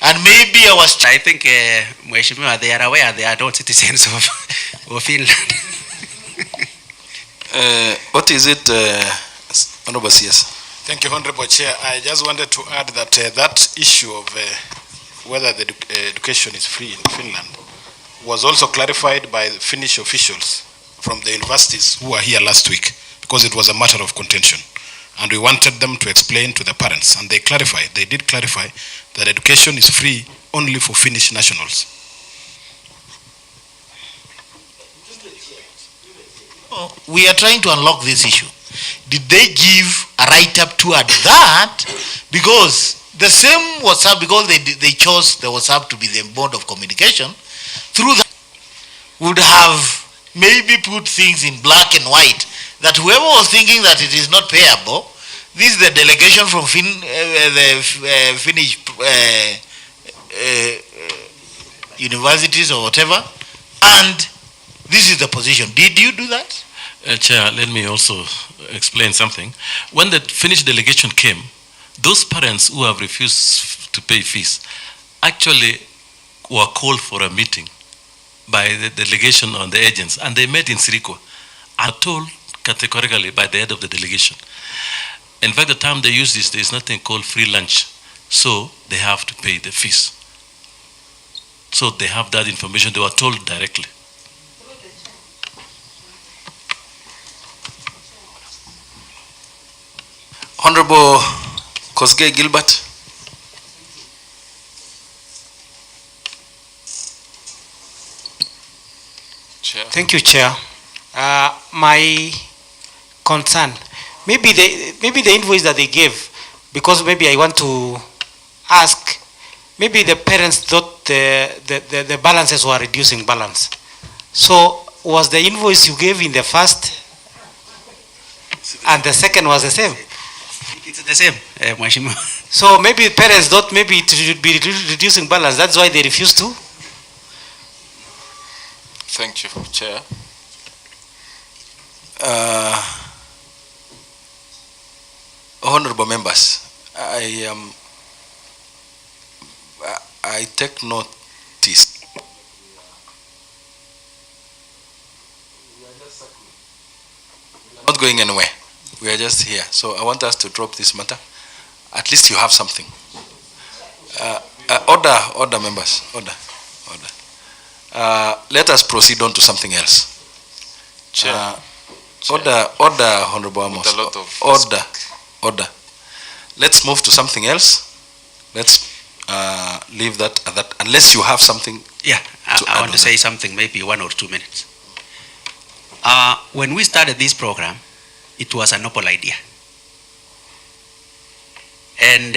And maybe I think, Mheshimiwa, they are aware they are not citizens of Finland. What is it, Honorable CS? Thank you, Honorable Chair. I just wanted to add that that issue of whether the education is free in Finland was also clarified by the Finnish officials from the universities who were here last week, because it was a matter of contention. And we wanted them to explain to the parents, and they did clarify that education is free only for Finnish nationals. We are trying to unlock this issue. Did they give a write-up toward that? Because the same WhatsApp, because they chose the WhatsApp to be the mode of communication, through that would have maybe put things in black and white, that whoever was thinking that it is not payable, this is the delegation from the Finnish universities or whatever, and this is the position. Did you do that? Chair, let me also explain something. When the Finnish delegation came, those parents who have refused to pay fees actually were called for a meeting by the delegation on the agents, and they met in Sirikwa and told categorically by the head of the delegation. In fact, the term they use is there is nothing called free lunch, so they have to pay the fees. So they have that information. They were told directly. Honorable Kosgei Gilbert. Chair. Thank you, Chair. My concern, maybe the invoice that they gave, because maybe I want to ask, maybe the parents thought the balances were reducing balance. So was the invoice you gave in the first and the second was the same? It's the same, Mheshimiwa. So maybe parents thought maybe it should be reducing balance. That's why they refused to? Thank you, Chair. Honorable members, I take notice. Not going anywhere. We are just here. So I want us to drop this matter. At least you have something. Order, members. Order. Let us proceed on to something else. Chair. Order, Honorable Amos. Order. Let's move to something else. Let's leave that at that, unless you have something. Yeah, I want to say something, maybe 1 or 2 minutes. When we started this program, it was a noble idea. And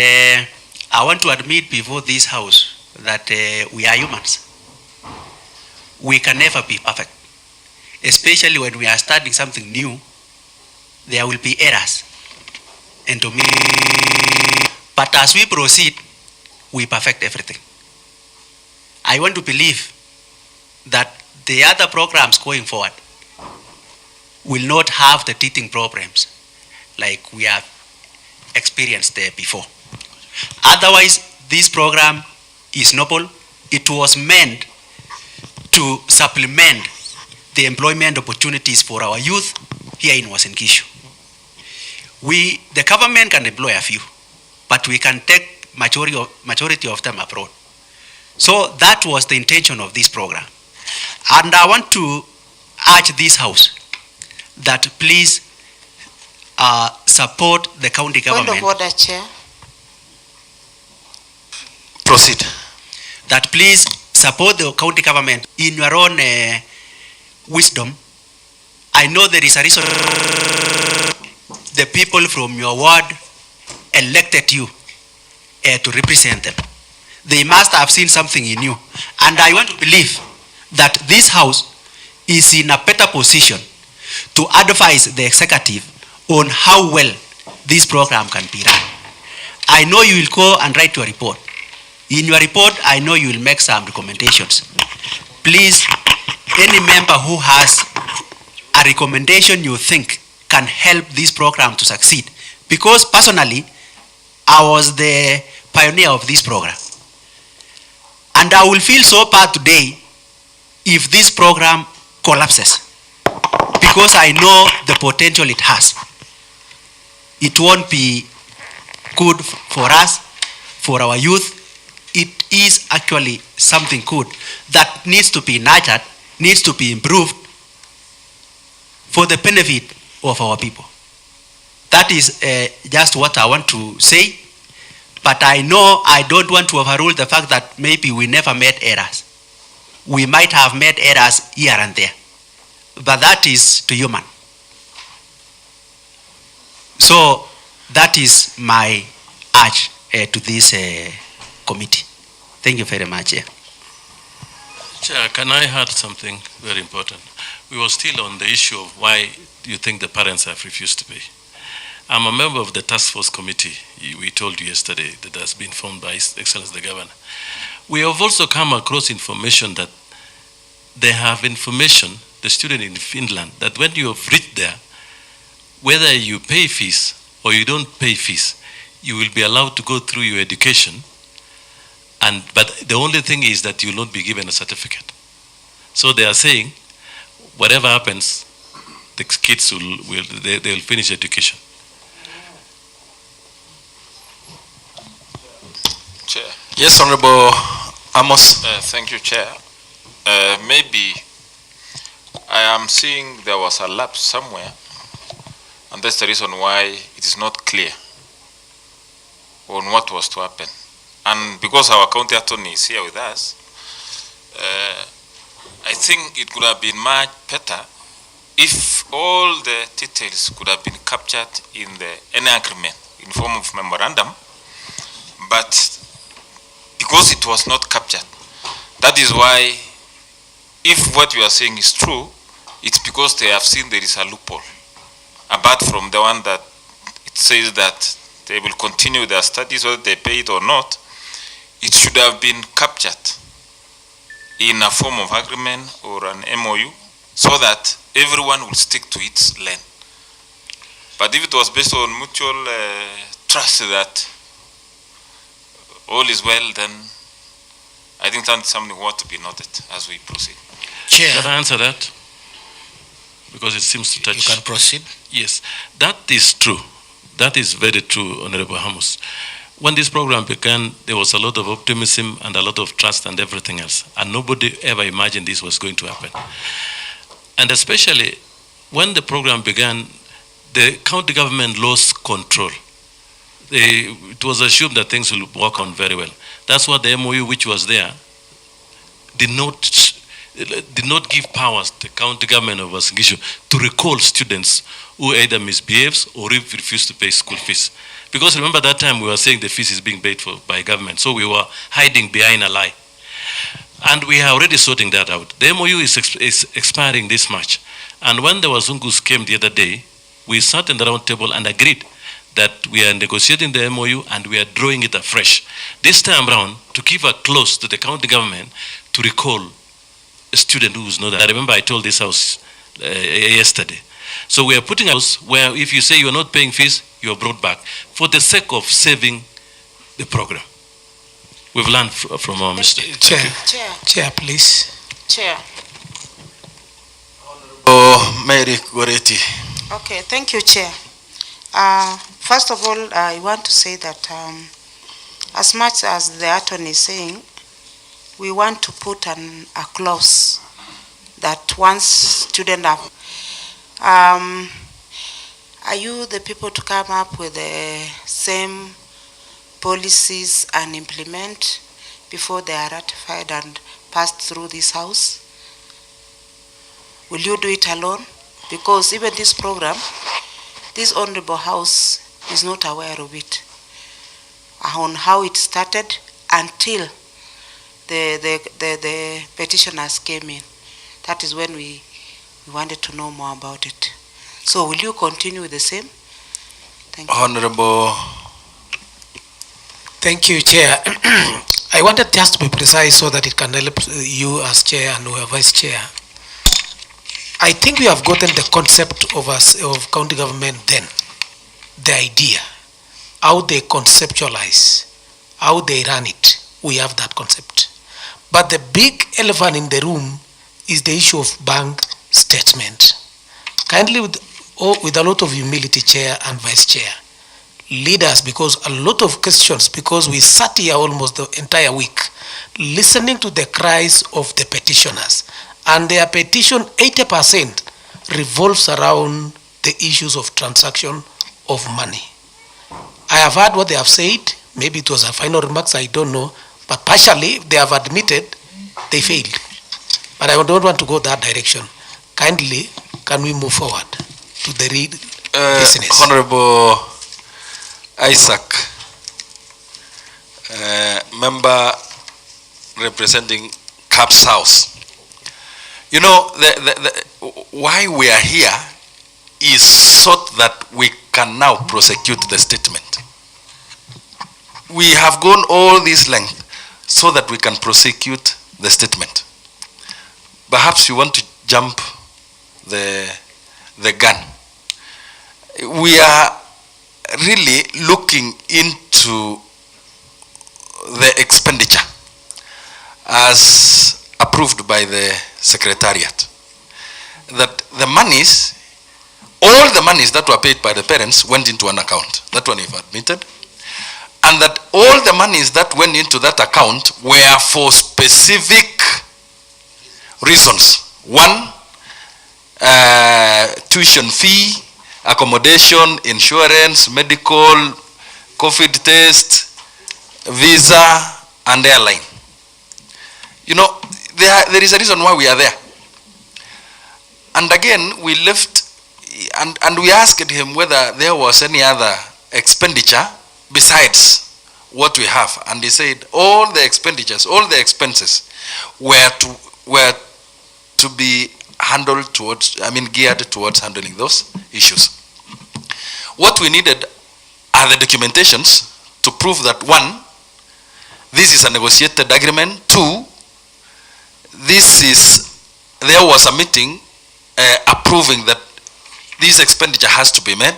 I want to admit before this house that we are humans. We can never be perfect. Especially when we are starting something new, there will be errors. And to me, but as we proceed, we perfect everything. I want to believe that the other programs going forward will not have the teething problems like we have experienced there before. Otherwise, this program is noble. It was meant to supplement the employment opportunities for our youth here in Uasin Gishu. The government can employ a few, but we can take majority of them abroad. So that was the intention of this program. And I want to urge this house that please support the county government. Point of order, Chair. Proceed. That please support the county government in your own wisdom. I know there is a reason the people from your ward elected you to represent them. They must have seen something in you. And I want to believe that this house is in a better position to advise the executive on how well this program can be run. I know you will go and write your report. In your report, I know you will make some recommendations. Please, any member who has a recommendation you think can help this program to succeed, because personally, I was the pioneer of this program. And I will feel so bad today if this program collapses, because I know the potential it has. It won't be good for us, for our youth. It is actually something good that needs to be nurtured, needs to be improved for the benefit of our people. That is just what I want to say. But I know I don't want to overrule the fact that maybe we never made errors. We might have made errors here and there, but that is to human. So that is my urge to this committee. Thank you very much. Chair, can I add something very important? We were still on the issue of why you think the parents have refused to pay. I'm a member of the task force committee we told you yesterday that has been formed by His Excellency the Governor. We have also come across information that they have information, the student in Finland, that when you have reached there, whether you pay fees or you don't pay fees, you will be allowed to go through your education, but the only thing is that you will not be given a certificate. So they are saying, whatever happens, the kids will finish education. Chair. Yes, Honorable Amos. Thank you, Chair. Maybe I am seeing there was a lapse somewhere, and that's the reason why it is not clear on what was to happen. And because our county attorney is here with us, I think it could have been much better if all the details could have been captured in any agreement in form of memorandum, but because it was not captured, that is why, if what you are saying is true, it's because they have seen there is a loophole. Apart from the one that it says that they will continue their studies whether they pay it or not, it should have been captured in a form of agreement or an MOU so that everyone will stick to its lane. But if it was based on mutual trust that all is well, then I think that's something what to be noted as we proceed. Chair, Can I answer that? Because it seems to touch. you can proceed. Yes, that is true. That is very true, Honorable Hamus. When this program began, there was a lot of optimism and a lot of trust and everything else. And nobody ever imagined this was going to happen. And especially when the program began, the county government lost control. It was assumed that things will work on very well. That's what the MOU which was there did not give powers to the county government of Wasingishu to recall students who either misbehaves or refuse to pay school fees. Because remember that time we were saying the fees is being paid for by government, so we were hiding behind a lie. And we are already sorting that out. The MOU is expiring this March. And when the Wazungus came the other day, we sat in the round table and agreed that we are negotiating the MOU and we are drawing it afresh. This time around, to give a clause to the county government to recall a student who is not there. I remember I told this house yesterday. So we are putting a house where if you say you are not paying fees, you are brought back for the sake of saving the program. We've learned from our mistake. Chair, please. Chair. Oh, Mary Goretti. Okay, thank you, Chair. First of all, I want to say that as much as the attorney is saying, we want to put a clause that once students are you the people to come up with the same policies and implement before they are ratified and passed through this house? Will you do it alone? Because even this program, this honorable house is not aware of it, on how it started until the petitioners came in. That is when we wanted to know more about it. So will you continue with the same? Thank you. Honorable. Thank you, Chair. I wanted just to be precise so that it can help you as Chair and our Vice Chair. I think we have gotten the concept of county government then, the idea, how they conceptualize, how they run it. We have that concept. But the big elephant in the room is the issue of bank statement. Kindly, with a lot of humility, Chair and Vice Chair, lead us, because a lot of questions, because we sat here almost the entire week listening to the cries of the petitioners, and their petition 80% revolves around the issues of transaction of money. I have heard what they have said. Maybe it was a final remarks, I don't know, but partially they have admitted they failed. But I don't want to go that direction. Kindly, can we move forward to the real business? Honorable Isaac, member representing Caps House. You know, why we are here is so that we can now prosecute the statement. We have gone all this length so that we can prosecute the statement. Perhaps you want to jump the gun. We are really looking into the expenditure as approved by the Secretariat. That the monies, all the monies that were paid by the parents went into an account. That one you've admitted. And that all the monies that went into that account were for specific reasons. One, tuition fee, accommodation, insurance, medical, COVID test, visa, and airline. You know, there is a reason why we are there. And again, we left, and we asked him whether there was any other expenditure besides what we have. And he said all the expenditures, all the expenses were to be handled towards, geared towards handling those issues. What we needed are the documentations to prove that, one, this is a negotiated agreement. Two, there was a meeting approving that this expenditure has to be made.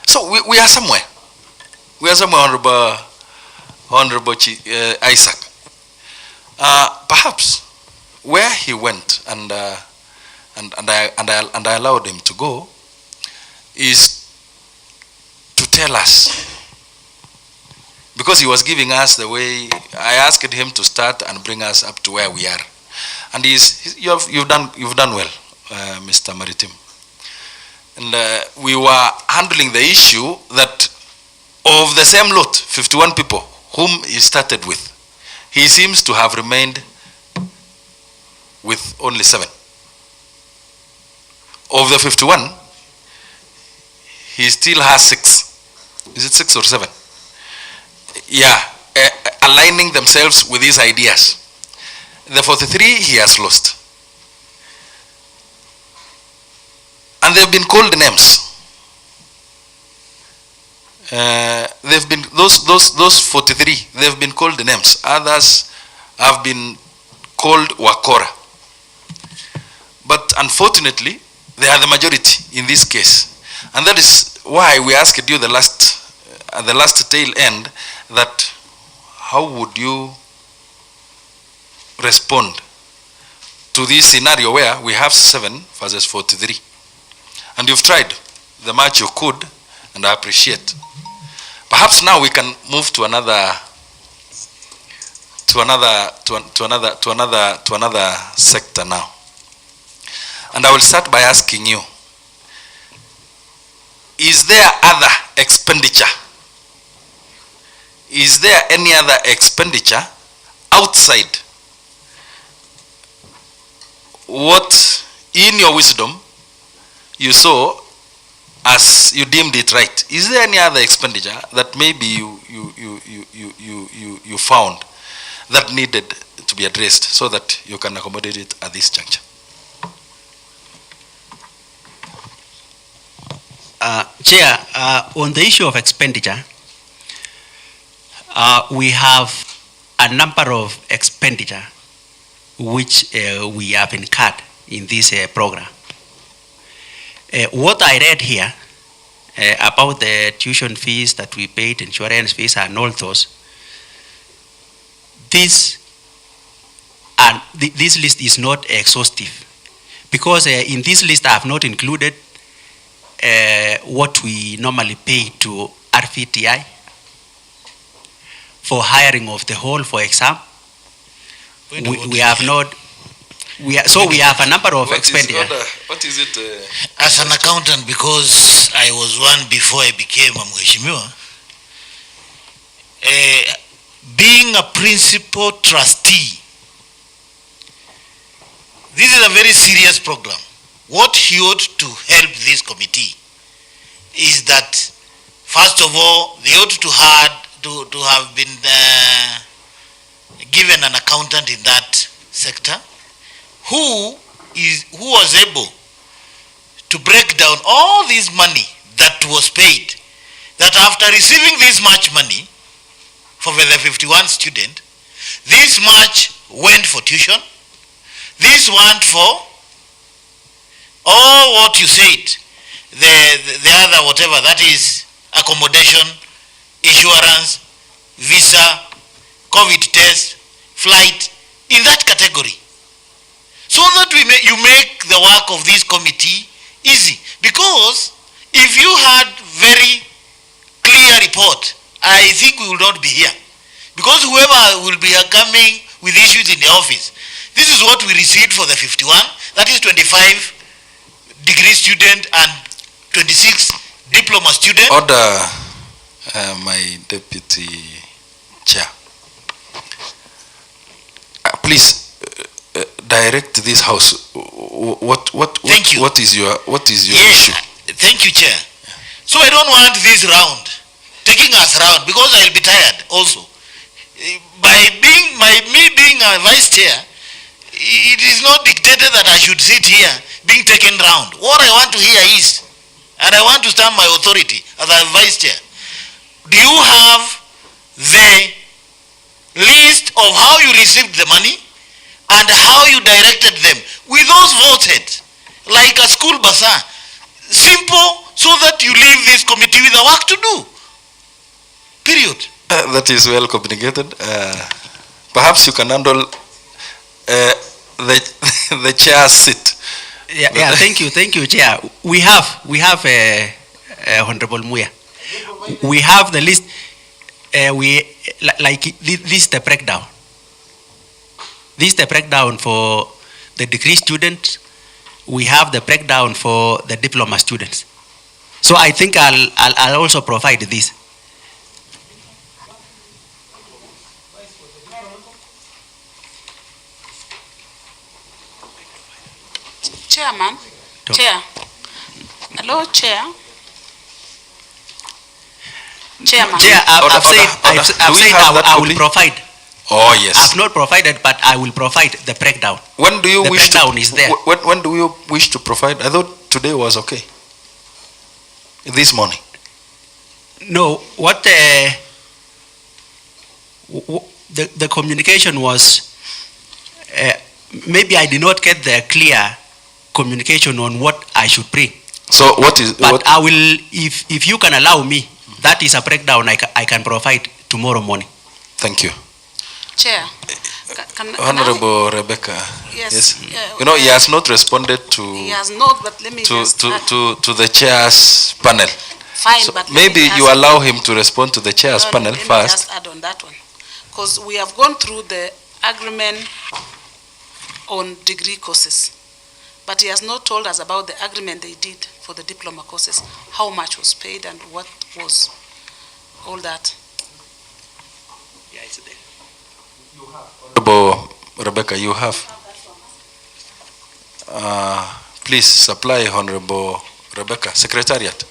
So we are somewhere. We are somewhere, Honorable Isaac. Perhaps where he went and I allowed him to go is to tell us, because he was giving us the way. I asked him to start and bring us up to where we are, and you've done well, Mr. Maritim. And we were handling the issue that of the same lot, 51 people whom he started with, he seems to have remained with only 7. Of the 51, he still has 6. Is it 6 or 7? Yeah, aligning themselves with his ideas. The 43 he has lost. And they've been called names. They've been those 43. They've been called names. Others have been called Wakora. But unfortunately, they are the majority in this case, and that is why we asked you at the last tail end, that how would you respond to this scenario where we have 7 versus 43, and you've tried the much you could, and I appreciate. Perhaps now we can move to another sector now. And I will start by asking you, is there other expenditure? Is there any other expenditure outside what, in your wisdom, you saw as you deemed it right? Is there any other expenditure that maybe you found that needed to be addressed so that you can accommodate it at this juncture? Chair, on the issue of expenditure, we have a number of expenditure which we have incurred in this program. What I read here about the tuition fees that we paid, insurance fees and all those, these and this list is not exhaustive, because in this list I have not included what we normally pay to RVTI for hiring of the hall for exam. We have not. So we have a number of expenditure. What is it? As an accountant, because I was one before I became a mheshimiwa, being a principal trustee, this is a very serious program. What he ought to help this committee is that, first of all, they ought to have been given an accountant in that sector who was able to break down all this money that was paid, that after receiving this much money for the 51 student, this much went for tuition, this went for all what you said, the other whatever, that is accommodation, insurance, visa, COVID test, flight, in that category. So that you make the work of this committee easy. Because if you had very clear report, I think we will not be here. Because whoever will be coming with issues in the office, this is what we received for the 51, that is 25 degree student and 26 diploma student. Order, my deputy chair. Please direct this house. What is your yes, issue? Thank you, Chair. So I don't want this round, taking us round, because I'll be tired also. By me being a vice chair, it is not dictated that I should sit here being taken round. What I want to hear is, and I want to stand my authority as a vice chair, do you have the list of how you received the money and how you directed them with those voted, like a school bazaar? Simple, so that you leave this committee with a work to do. Period. That is well communicated. Perhaps you can handle the chair's seat. Yeah, thank you, Chair. We have Honorable Muya. We have the list. This is the breakdown. This is the breakdown for the degree students. We have the breakdown for the diploma students. So I think I'll also provide this. Chairman. Chair. Hello, Chair. Chairman. Chair, I've said I will provide. Oh yes. I've not provided, but I will provide the breakdown. When do you the wish breakdown to? Is there. When do you wish to provide? I thought today was okay. This morning. No, what the communication was. Maybe I did not get the clear communication on what I should bring. So what is? But I will, if you can allow me, that is a breakdown I can provide tomorrow morning. Thank you. Chair. Honorable Rebecca. Yes. You know, he has not responded to. He has not, but let me to the chair's panel. Fine, so but maybe you allow him to respond to the chair's panel let first. Let me just add on that one, because we have gone through the agreement on degree courses, but he has not told us about the agreement they did for the diploma courses, how much was paid and what was all that. Yeah, it's there. Honorable Rebecca, you have. Please supply Honorable Rebecca, Secretariat,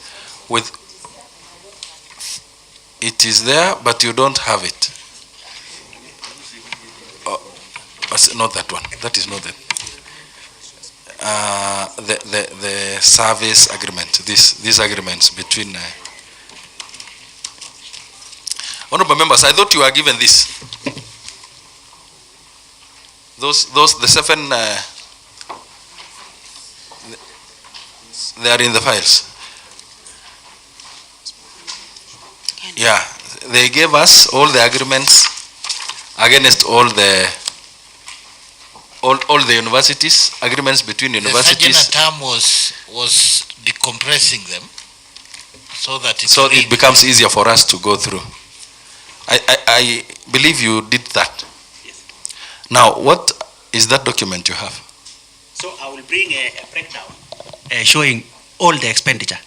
with. It is there, but you don't have it. Not that one. That is not it. The service agreement. These agreements between. Honorable members, I thought you were given this. The 7. They are in the files. Yeah, they gave us all the agreements against all the all the universities, agreements between The universities. sergeant at arm was decompressing them so that So it becomes easier for us to go through. I believe you did that. Yes. Now, what is that document you have? So I will bring a breakdown showing all the expenditure.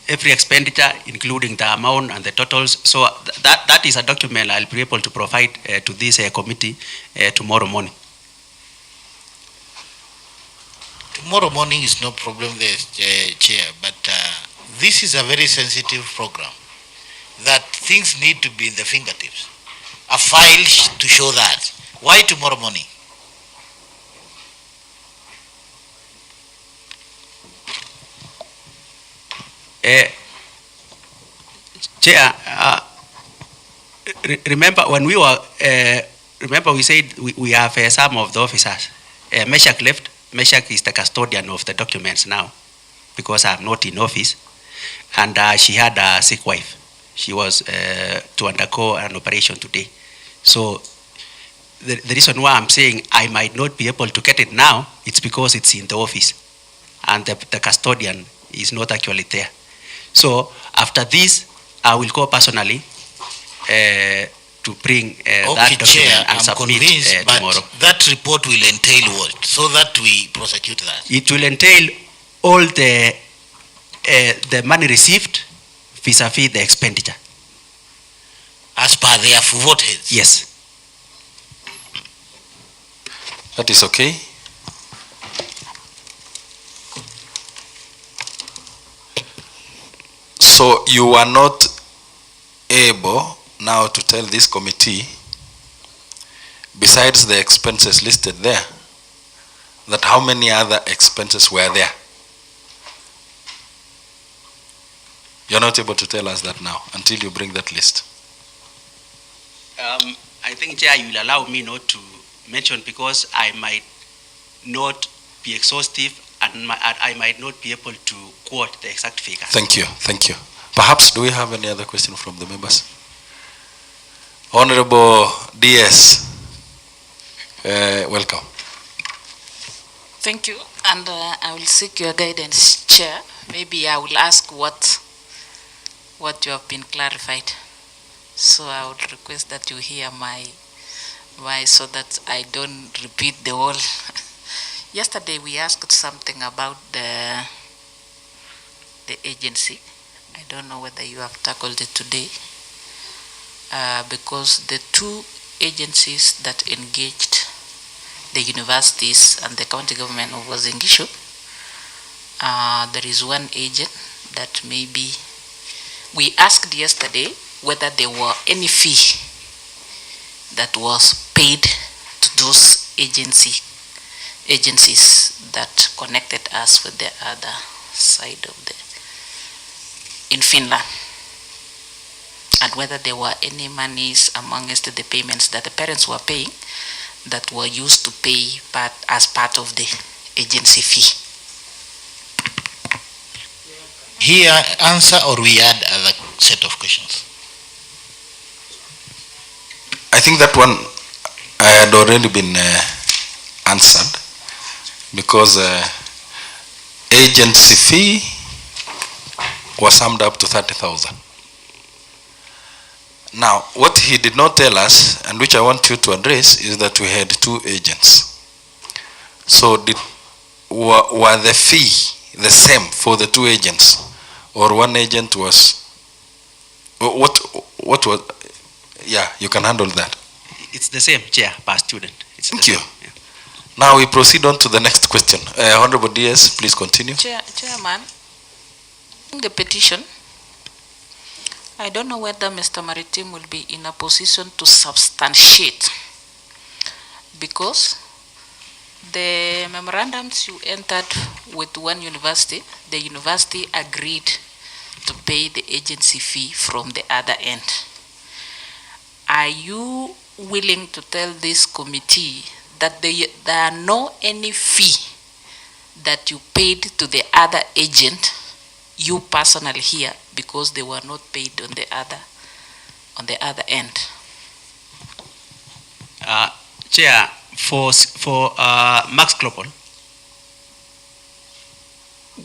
Every expenditure, including the amount and the totals. So that is a document I'll be able to provide to this committee tomorrow morning. Tomorrow morning is no problem there, Chair, but this is a very sensitive program that things need to be in the fingertips. A file to show that. Why tomorrow morning? Chair, remember when we were, remember we said we have some of the officers. Meshach left. Meshach is the custodian of the documents now because I'm not in office. And she had a sick wife. She was to undergo an operation today. So the reason why I'm saying I might not be able to get it now, it's because it's in the office. And the custodian is not actually there. So after this, I will go personally to bring that document Chair, and I'm submit convinced, but tomorrow. that report will entail what? So that we prosecute that. It will entail all the money received vis-a-vis the expenditure. As per their vote heads. Yes. That is okay. So you are not able now to tell this committee, besides the expenses listed there, that how many other expenses were there? You're not able to tell us that now until you bring that list. I think, Chair, you will allow me not to mention because I might not be exhaustive and I might not be able to quote the exact figure. Thank you, thank you. Perhaps, do we have any other question from the members? Honorable DS, welcome. Thank you, and I will seek your guidance, Chair. Maybe I will ask what you have been clarified. So I would request that you hear my so that I don't repeat the whole. Yesterday we asked something about the agency. I don't know whether you have tackled it today, because the two agencies that engaged the universities and the county government of Wazingishu, there is one agent that maybe we asked yesterday whether there were any fee that was paid to those agencies that connected us with the other side of in Finland, and whether there were any monies amongst the payments that the parents were paying that were used to pay as part of the agency fee. Here, answer or we add other set of questions? I think that one had already been answered, because agency fee was summed up to 30,000. Now, what he did not tell us, and which I want you to address, is that we had two agents. So were the fee the same for the two agents, or one agent was, what was, yeah, you can handle that. It's the same, Chair, per student. Thank you. Yeah. Now we proceed on to the next question. Honorable DS, please continue. Chairman, the petition, I don't know whether Mr. Maritim will be in a position to substantiate, because the memorandums you entered with one university, the university agreed to pay the agency fee from the other end. Are you willing to tell this committee that there are no any fee that you paid to the other agent, you personally here, because they were not paid on the other end? Chair, for Max Global,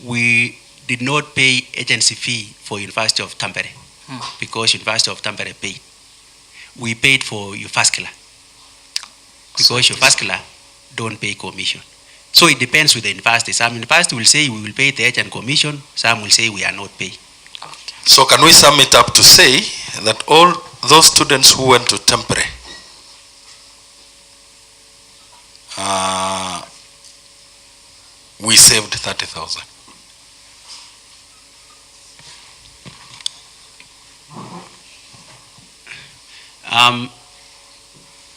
we did not pay agency fee for University of Tampere because University of Tampere paid. We paid for Uvascular because Uvascular don't pay commission. So it depends with the university. Some university will say we will pay the agent commission. Some will say we are not paying. So can we sum it up to say that all those students who went to Tampere we saved 30,000?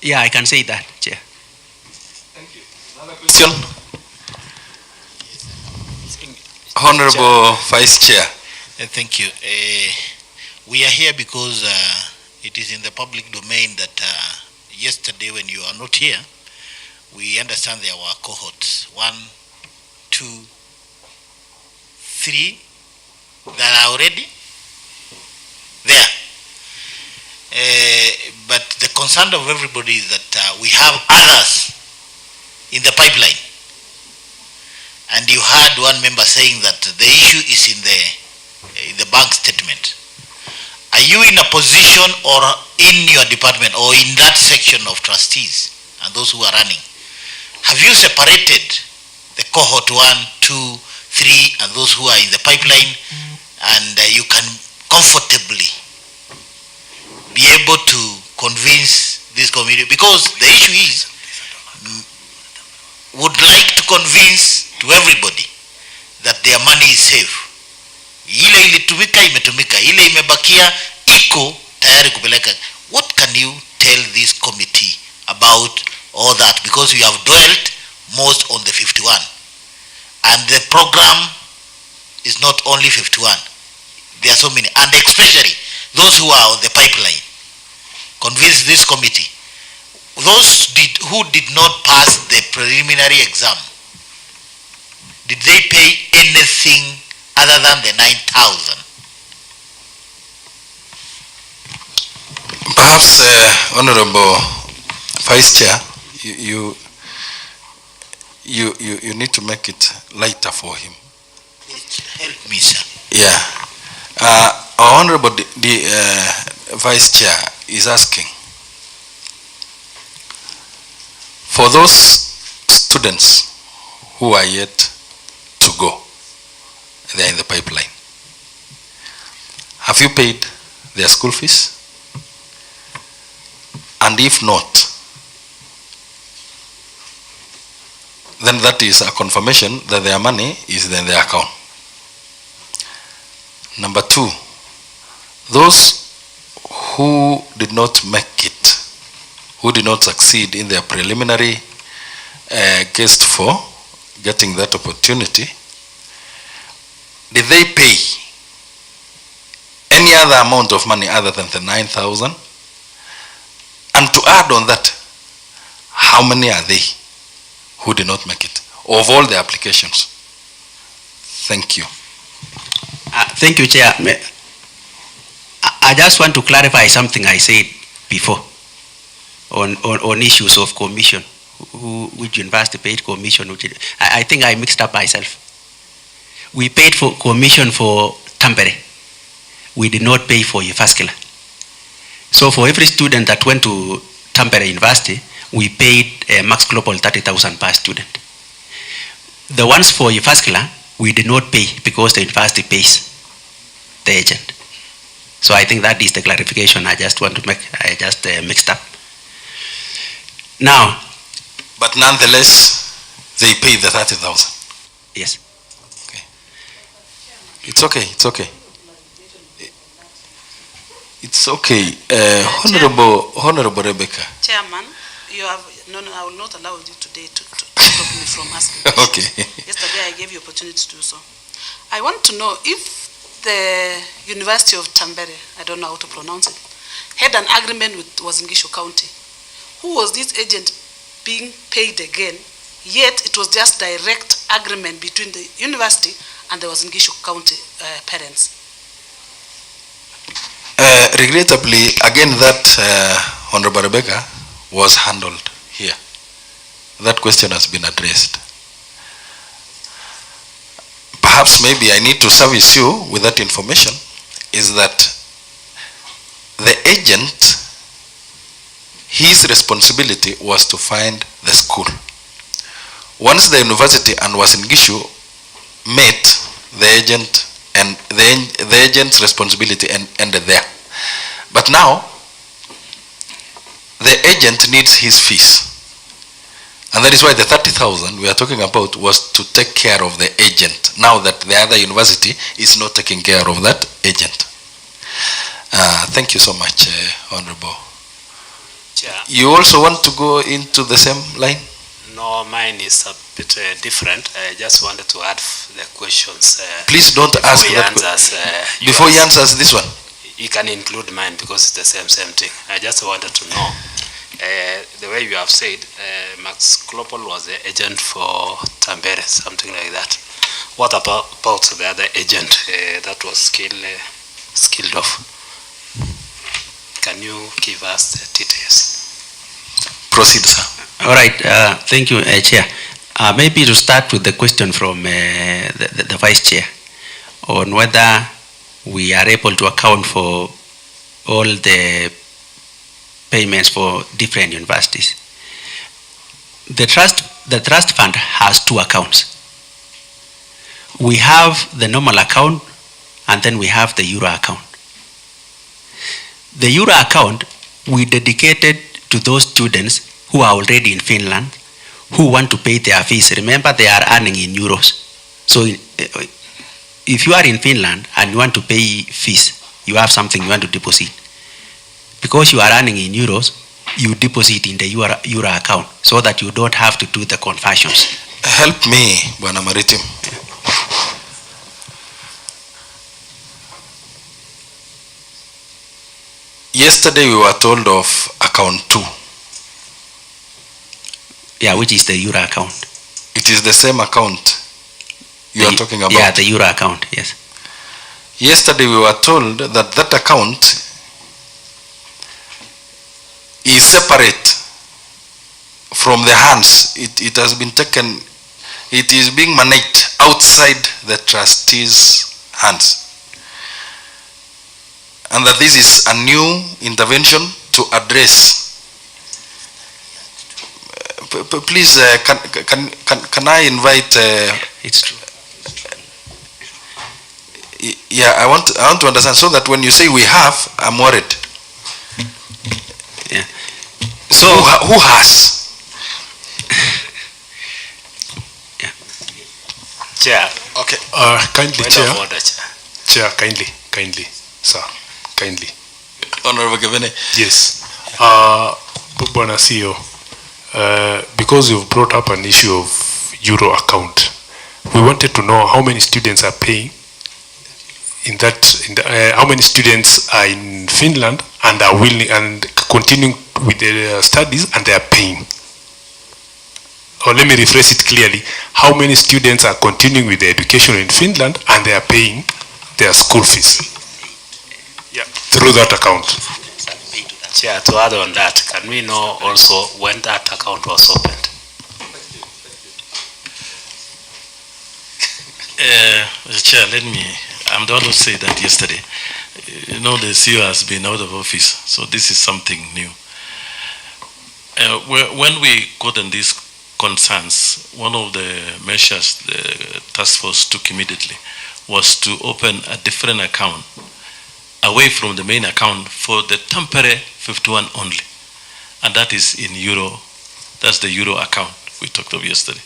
Yeah, I can say that, Chair. Thank you. Another question? Honorable Vice Chair. Thank you. We are here because it is in the public domain that yesterday when you are not here, we understand there were cohorts, 1, 2, 3 that are already there. But the concern of everybody is that we have others in the pipeline. And you heard one member saying that the issue is in the bank statement. Are you in a position or in your department or in that section of trustees and those who are running? Have you separated the cohort 1, 2, 3 and those who are in the pipeline and you can comfortably be able to convince this community? Because the issue is, would like to convince to everybody that their money is safe. Ile ilitumika imetumika, ile imebakia iko tayari kupeleka. What can you tell this committee about all that? Because you have dwelt most on the 51. And the program is not only 51. There are so many. And especially those who are on the pipeline. Convince this committee. Those who did not pass the preliminary exam, did they pay anything other than the 9,000? Perhaps, Honorable Vice Chair, you need to make it lighter for him. Help me, sir. Yeah. Our Honorable Vice Chair is asking, for those students who are yet to go, they are in the pipeline, have you paid their school fees? And if not, then that is a confirmation that their money is in their account. Number 2, those who did not make it, who did not succeed in their preliminary quest for getting that opportunity, did they pay any other amount of money other than the 9,000? And to add on that, how many are they who did not make it of all the applications? Thank you. Thank you, Chair. I just want to clarify something I said before on issues of commission, which university paid commission. I think I mixed up myself. We paid for commission for Tampere. We did not pay for Uvascular. So for every student that went to Tampere University, we paid Max Global 30,000 per student. The ones for Uvascular, we did not pay because the university pays the agent. So I think that is the clarification I just want to make. I just mixed up. Now. But nonetheless, they pay the 30,000. Yes. Okay. It's okay. It's okay. It's okay. Honorable Rebecca. Chairman, you have I will not allow you today to stop me from asking. Okay. Yesterday I gave you opportunity to do so. I want to know if the University of Tampere, I don't know how to pronounce it, had an agreement with Wazingishu County. Who was this agent being paid again? Yet it was just direct agreement between the university and the Wazingishu County parents. Regrettably, again, that Honorable Rebecca, was handled here? That question has been addressed. Perhaps maybe I need to service you with that information, is that the agent, his responsibility was to find the school. Once the university and Uasin Gishu met, the agent and the agent's responsibility ended there. But now, the agent needs his fees. And that is why the 30,000 we are talking about was to take care of the agent, now that the other university is not taking care of that agent. Thank you so much, Honorable. Chair. You also want to go into the same line? No, mine is a bit different. I just wanted to add the questions. Please don't ask that before he answers this one. You can include mine because it's the same thing. I just wanted to know, the way you have said, Max Global was the agent for Tambere, something like that. What about the other agent that was skilled off? Can you give us the details? Proceed, sir. All right, thank you, Chair. Maybe to start with the question from the Vice Chair on whether we are able to account for all the payments for different universities. The trust fund has two accounts. We have the normal account and then we have the Euro account. The Euro account we dedicated to those students who are already in Finland, who want to pay their fees. Remember, they are earning in euros. So if you are in Finland and you want to pay fees, you have something you want to deposit. Because you are earning in euros, you deposit in the Euro account so that you don't have to do the conversions. Help me, Bwana Maritim. Yesterday we were told of account 2. Yeah, which is the Euro account. It is the same account you are talking about? Yeah, the Euro account, yes. Yesterday we were told that that account is separate from the hands. It has been taken, it is being managed outside the trustees' hands. And that this is a new intervention to address. Please, can I invite? It's true. Yeah, I want to understand so that when you say we have, I'm worried. Yeah. So who has? Yeah. Chair. Okay. Kindly, Point Chair. of order, Chair. Chair, kindly, sir, kindly. Honorable Gavene. Yes. Bwana CEO, because you've brought up an issue of Euro account, we wanted to know how many students are paying in that, how many students are in Finland and are willing and continuing with their studies and they are paying. Or let me rephrase it clearly. How many students are continuing with their education in Finland and they are paying their school fees? Yeah, through that account. Chair, to add on that, can we know also when that account was opened? Mr. Chair, I'm the one who said that yesterday. You know, the CEO has been out of office, so this is something new. When we got on these concerns, one of the measures the task force took immediately was to open a different account away from the main account for the temporary 51 only. And that is in Euro, that's the Euro account we talked of yesterday.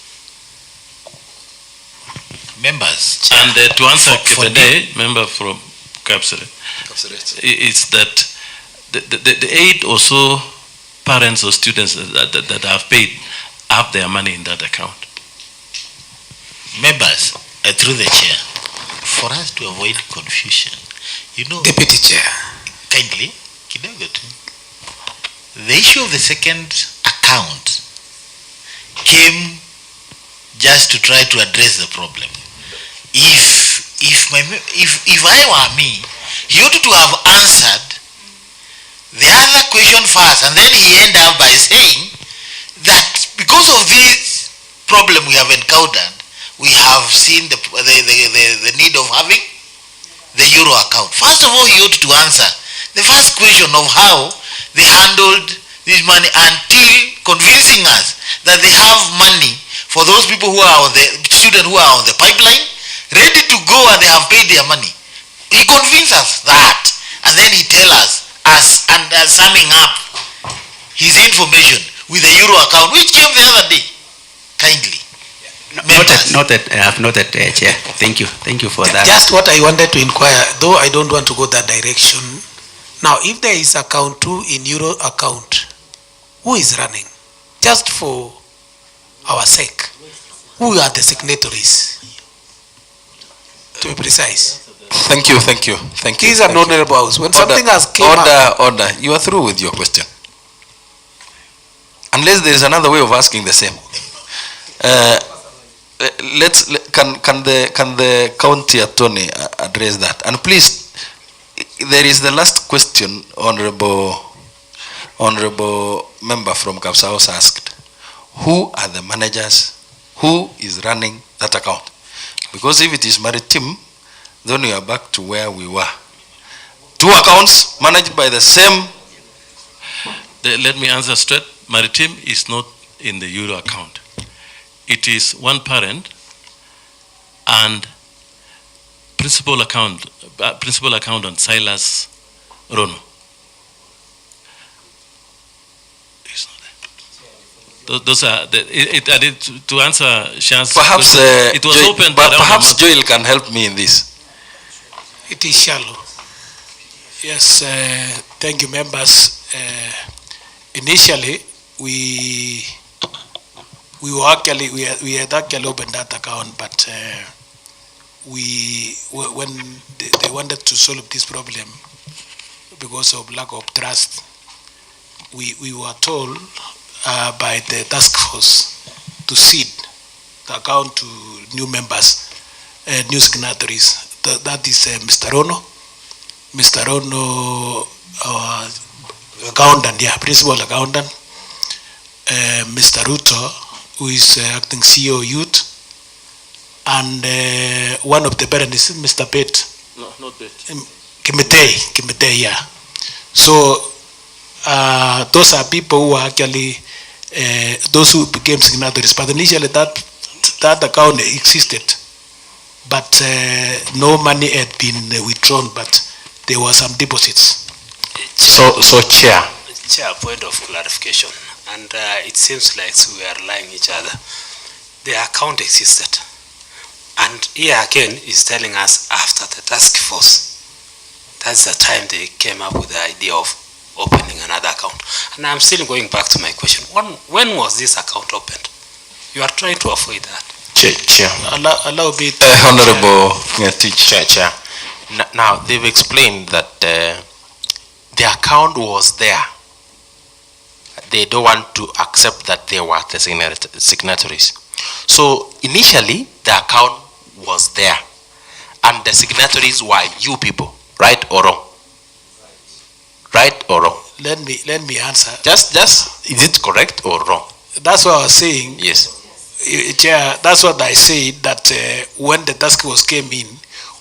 Members. And to answer Kevene, member from Kapsere, it's that the 8 or so parents or students that have paid have their money in that account. Members, through the chair, for us to avoid confusion, you know, Deputy Chair. kindly, the issue of the second account came just to try to address the problem. If I were me, he ought to have answered the other question first, and then he ended up by saying that because of this problem we have encountered, we have seen the need of having the Euro account. First of all, he ought to answer the first question of how they handled this money until convincing us that they have money for those people who are on the students who are on the pipeline, ready to go, and they have paid their money. He convinced us that, and then he tell us, as summing up his information with the Euro account, which came the other day. Kindly. Noted, I have noted, Chair. Thank you for that. Just what I wanted to inquire, though I don't want to go that direction. Now, if there is account 2 in Euro account, who is running? Just for our sake, who are the signatories? To be precise. Thank you. These are honorable house. When something has came up. Order. You are through with your question. Unless there is another way of asking the same. Can the county attorney address that? And please, there is the last question honorable member from Kapsaos asked. Who are the managers? Who is running that account? Because if it is maritime, then we are back to where we were. 2 accounts managed by the same. Let me answer straight. Maritime is not in the Euro account. It is one parent and principal account on Silas Rono. It's not there. Those are to answer Shan's perhaps question, it was Joel, open. but perhaps Joel can help me in this. It is shallow. Yes, thank you, members. Initially, we had actually opened that account, but when they wanted to solve this problem because of lack of trust, we were told by the task force to cede the account to new members, new signatories. That is Mr. Rono, accountant, principal accountant, Mr. Ruto, who is acting CEO Youth, and one of the parents is Mr. Pate. No, not Pate. Kimitei, yeah. So those are people who are actually those who became signatories. But initially that account existed, but no money had been withdrawn, but there were some deposits. So Chair, point of clarification, and it seems like we are lying each other. The account existed, and here again is telling us after the task force. That's the time they came up with the idea of opening another account. And I'm still going back to my question. When was this account opened? You are trying to avoid that. Chair. Allow me to Honorable Chair. Now, they've explained that the account was there. They don't want to accept that they were the signatories. So, initially, the account was there. And the signatories were you people, right or wrong? Right or wrong? Let me answer. Just, is it correct or wrong? That's what I was saying. Yes. Chair, that's what I said, that when the task force came in,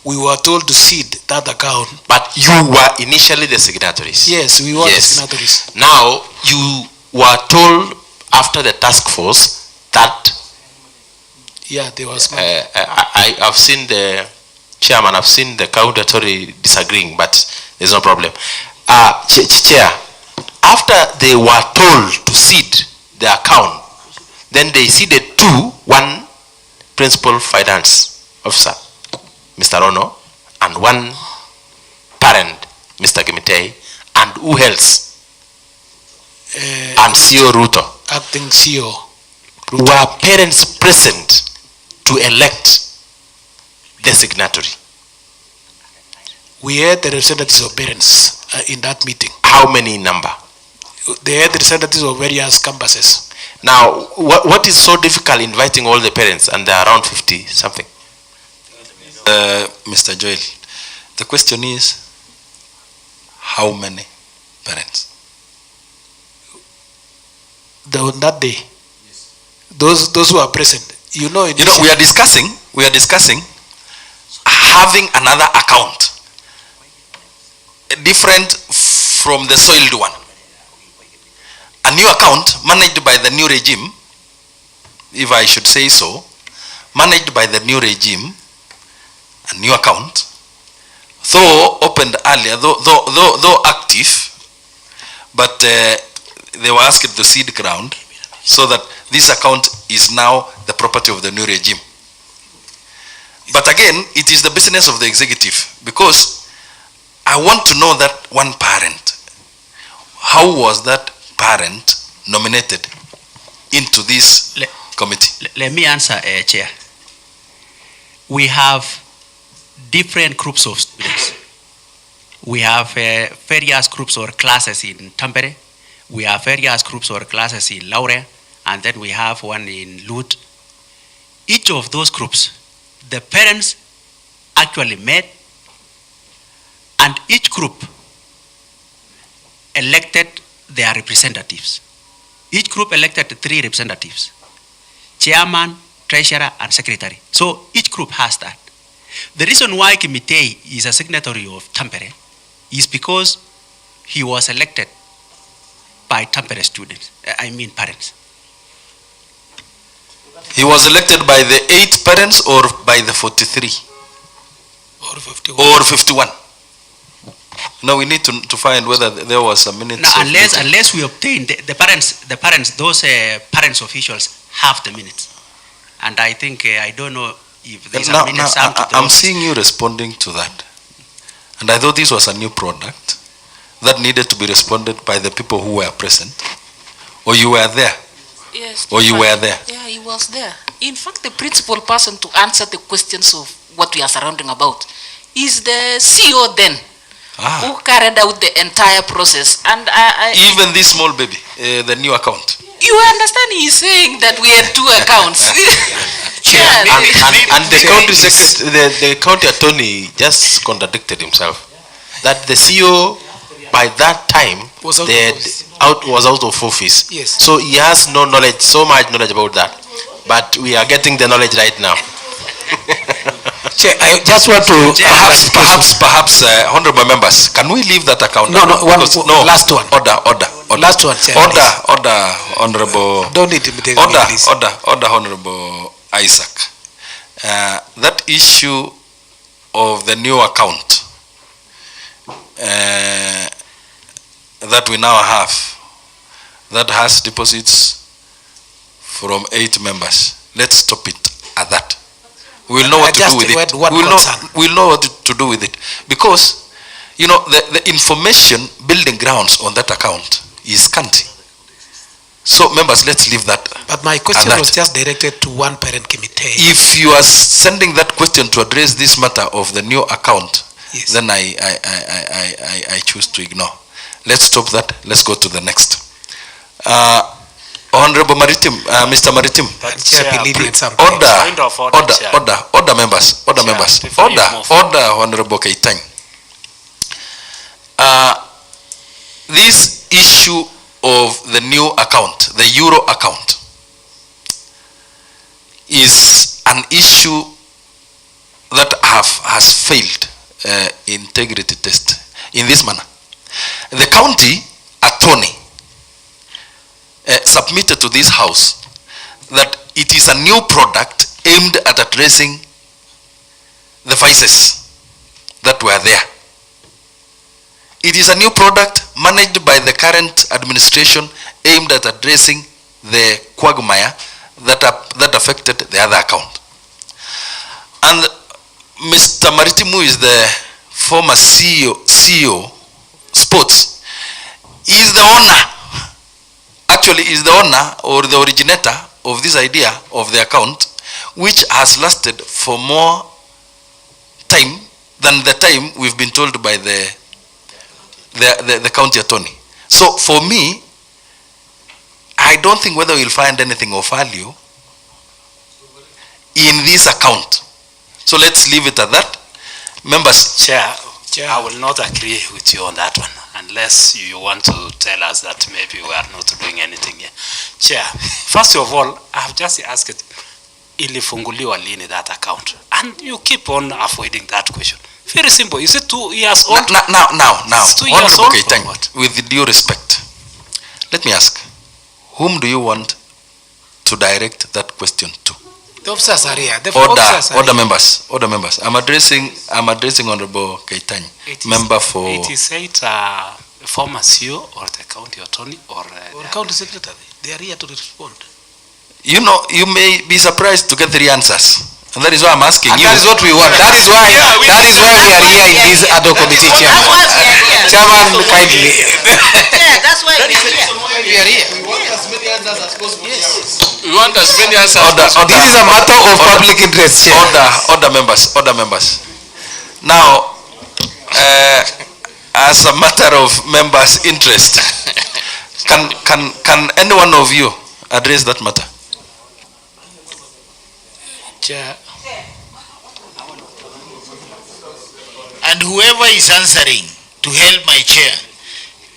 we were told to cede that account. But you were initially the signatories? Yes, we were the signatories. Now, you were told after the task force that... Yeah, there was money. I've seen the chairman, I've seen the county attorney disagreeing, but there's no problem. Chair, after they were told to cede the account, then they ceded to one principal finance officer, Mr. Rono, and one parent, Mr. Kimitei, and who else? And CEO Ruto. Acting CEO. Were parents present to elect the signatory? We had the representatives of parents in that meeting. How many in number? They had representatives of various campuses. Now, what is so difficult inviting all the parents, and there are around 50 something? Mr. Joel, the question is, how many parents. On that day, those who are present, we are discussing having another account different from the soiled one. A new account managed by the new regime, if I should say so, managed by the new regime, a new account, though opened earlier, though active, but they were asked to cede ground, so that this account is now the property of the new regime. But again, it is the business of the executive, because I want to know that one parent, how was that parent nominated into this committee? Let me answer, Chair. We have different groups of students. We have various groups or classes in Tampere. We have various groups or classes in Laure, and then we have one in Lut. Each of those groups, the parents actually met, and each group elected their representatives. Each group elected 3 representatives: chairman, treasurer, and secretary. So each group has that. The reason why Kimitei is a signatory of Tampere is because he was elected by Tampere students, parents. He was elected by the 8 parents or by the 43? Or 51. Or 51. Now we need to find whether there was a minute. Now, unless we obtain the parents, those parents officials have the minutes. And I think, I don't know if there's a minute. I'm seeing you responding to that. And I thought this was a new product that needed to be responded by the people who were present. Or you were there? Yes. Or you were there? Yeah, he was there. In fact, the principal person to answer the questions of what we are surrounding about is the CEO then, who carried out the entire process. And even this small baby, the new account. You understand? He's saying that we had 2 accounts. And the county secretary, the county attorney just contradicted himself. That the CEO by that time was out of office. Yes. So he has no knowledge, so much knowledge about that. But we are getting the knowledge right now. Chair, I just want to perhaps honorable members, can we leave that account? Last one. Order. Last one, Chair. Order, honorable. Don't intimidate me, please. Order, honorable Isaac. That issue of the new account that we now have, that has deposits from 8 members. Let's stop it at that. We'll know what to do with it. We'll know what to do with it. Because, the information building grounds on that account is scanty. So, members, let's leave that. But my question was just directed to one parent committee. If you are sending that question to address this matter of the new account, yes, then I choose to ignore. Let's stop that. Let's go to the next. Honorable Maritim, Mr. Maritim. Order, members. Order, Honorable Keitany. This issue of the new account, the Euro account, is an issue that has failed integrity test in this manner. The county attorney submitted to this house that it is a new product aimed at addressing the vices that were there. It is a new product managed by the current administration aimed at addressing the quagmire that affected the other account. And Mr. Maritimu is the former CEO Sports. He is the owner. Actually, is the owner or the originator of this idea of the account, which has lasted for more time than the time we've been told by the county attorney. So for me, I don't think whether we'll find anything of value in this account. So let's leave it at that. Members. Chair, I will not agree with you on that one. unless you want to tell us that maybe we are not doing anything here. Chair, first of all, I have just asked ilifunguliwa lini that account, and you keep on avoiding that question. Very simple. Is it 2 years old? Now. It's 2 years old. Okay, with due respect, let me ask, whom do you want to direct that question to? The officers are here. Order members. I'm addressing Honorable Keitany, member for. It is either former CEO or the county attorney or county secretary. They are here to respond. You know, you may be surprised to get 3 answers. And that is why I'm asking And you. that is what we want. That is why we are here in this Ad-Hoc Committee, Chairman. Chairman, kindly. Yeah, that's why we are here. We want as many answers as possible. We want as many answers. This is a matter of public interest. Order members. Now, as a matter of members' interest, can any one of you address that matter? Chair. And whoever is answering to help my chair,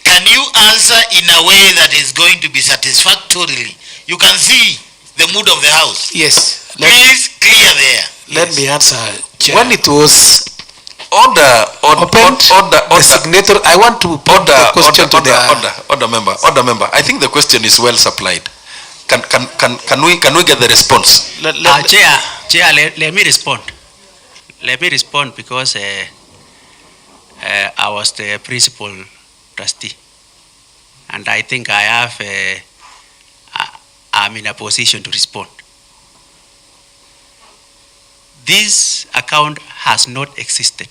can you answer in a way that is going to be satisfactorily? You can see the mood of the house. Yes. Please clear there. Let me answer, Chair. When it was Order. designated, I want to put the question to the Order member. I think the question is well supplied. Can we get the response? Chair, let me respond. Let me respond because I was the principal trustee, and I think I'm in a position to respond. This account has not existed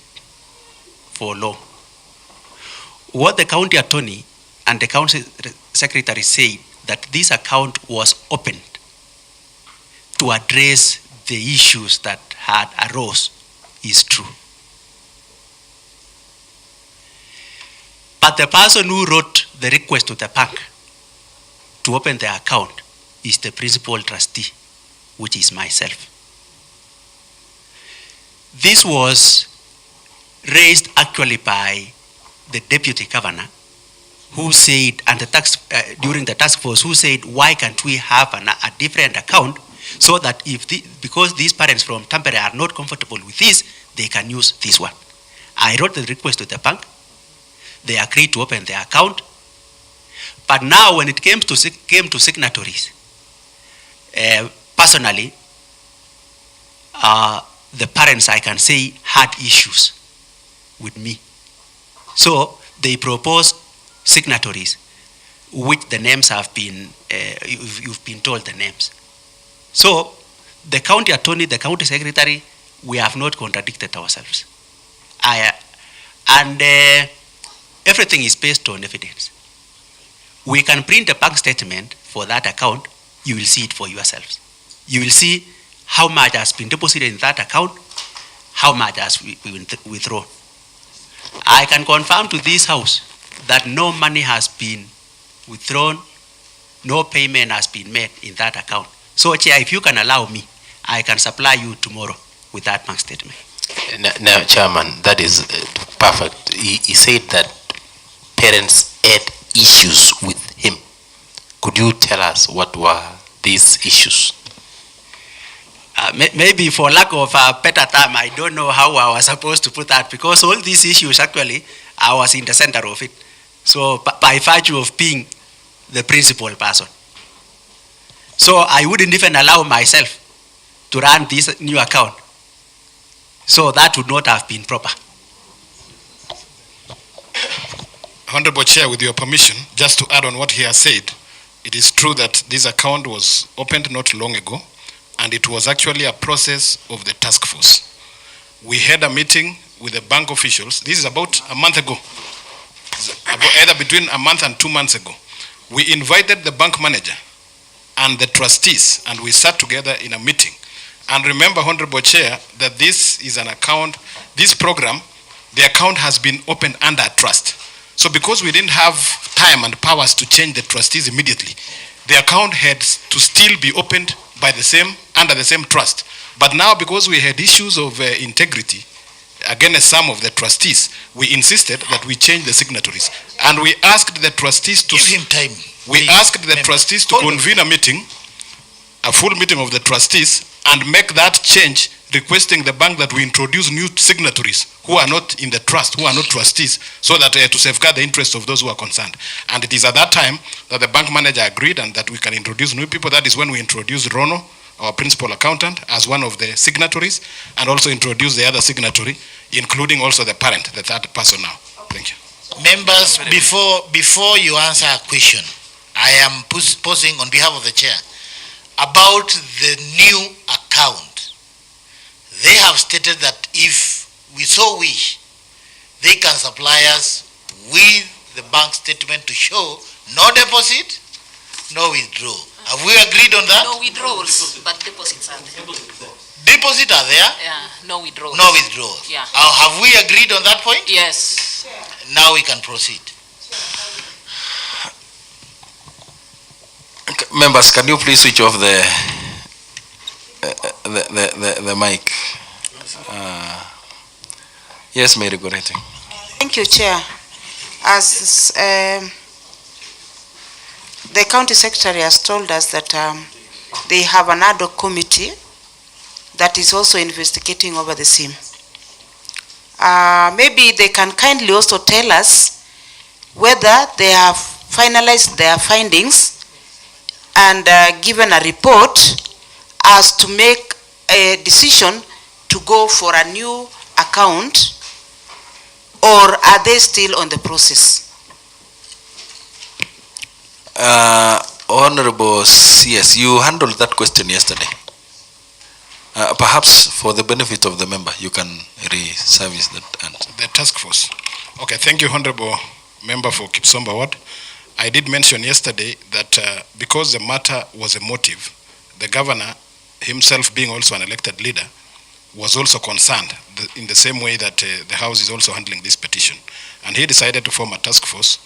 for long. What the county attorney and the county secretary said, that this account was opened to address the issues that had arose, is true. But the person who wrote the request to the bank to open the account is the principal trustee, which is myself. This was raised actually by the deputy governor, who said, and during the task force, who said, why can't we have a different account so that because these parents from Tampere are not comfortable with this, they can use this one. I wrote the request to the bank. They agreed to open the account. But now when it came to signatories, personally, the parents, I can say, had issues with me. So they proposed signatories, which the names have been, you've been told the names. So the county attorney, the county secretary, we have not contradicted ourselves. Everything is based on evidence. We can print a bank statement for that account. You will see it for yourselves. You will see how much has been deposited in that account, how much has been withdrawn. I can confirm to this house that no money has been withdrawn, no payment has been made in that account. So, Chair, if you can allow me, I can supply you tomorrow with that bank statement. Now, Chairman, that is perfect. He said that parents had issues with him. Could you tell us what were these issues? Maybe for lack of a better term, I don't know how I was supposed to put that, because all these issues, actually, I was in the center of it. So by virtue of being the principal person. So I wouldn't even allow myself to run this new account. So that would not have been proper. Honorable Chair, with your permission, just to add on what he has said, it is true that this account was opened not long ago, and it was actually a process of the task force. We had a meeting with the bank officials. This is about a month ago, either between a month and 2 months ago. We invited the bank manager and the trustees, and we sat together in a meeting. And remember, Honorable Chair, that this is an account, this program, the account has been opened under a trust. So because we didn't have time and powers to change the trustees immediately, the account had to still be opened by under the same trust. But now, because we had issues of integrity, against some of the trustees, we insisted that we change the signatories. And we asked the trustees to... Give him time. We asked the trustees to convene a meeting, a full meeting of the trustees, and make that change, requesting the bank that we introduce new signatories who are not in the trust, who are not trustees, so that to safeguard the interests of those who are concerned. And it is at that time that the bank manager agreed and that we can introduce new people. That is when we introduced Rono, our principal accountant, as one of the signatories, and also introduced the other signatory, including also the parent, the third person now. Thank you. Members, before you answer a question, I am posing on behalf of the chair about the new account. They have stated that if we so wish, they can supply us with the bank statement to show no deposit, no withdrawal. Have we agreed on that? No withdrawals, but deposits are there. Deposit are there? Yeah, no withdrawals. No withdrawals. Yeah. Have we agreed on that point? Yes. Now we can proceed. Members, can you please switch off the mic? Yes, Mary Goretti. Thank you, Chair. As the county secretary has told us that they have an Ad-Hoc Committee that is also investigating over the same. Maybe they can kindly also tell us whether they have finalized their findings and given a report as to make a decision to go for a new account, or are they still on the process? Honorable CS, you handled that question yesterday. Perhaps for the benefit of the member, you can re-service that answer. The task force. Okay, thank you, Honorable Member for Kipsomba Ward. I did mention yesterday that because the matter was a motive, the governor himself, being also an elected leader, was also concerned in the same way that the House is also handling this petition. And he decided to form a task force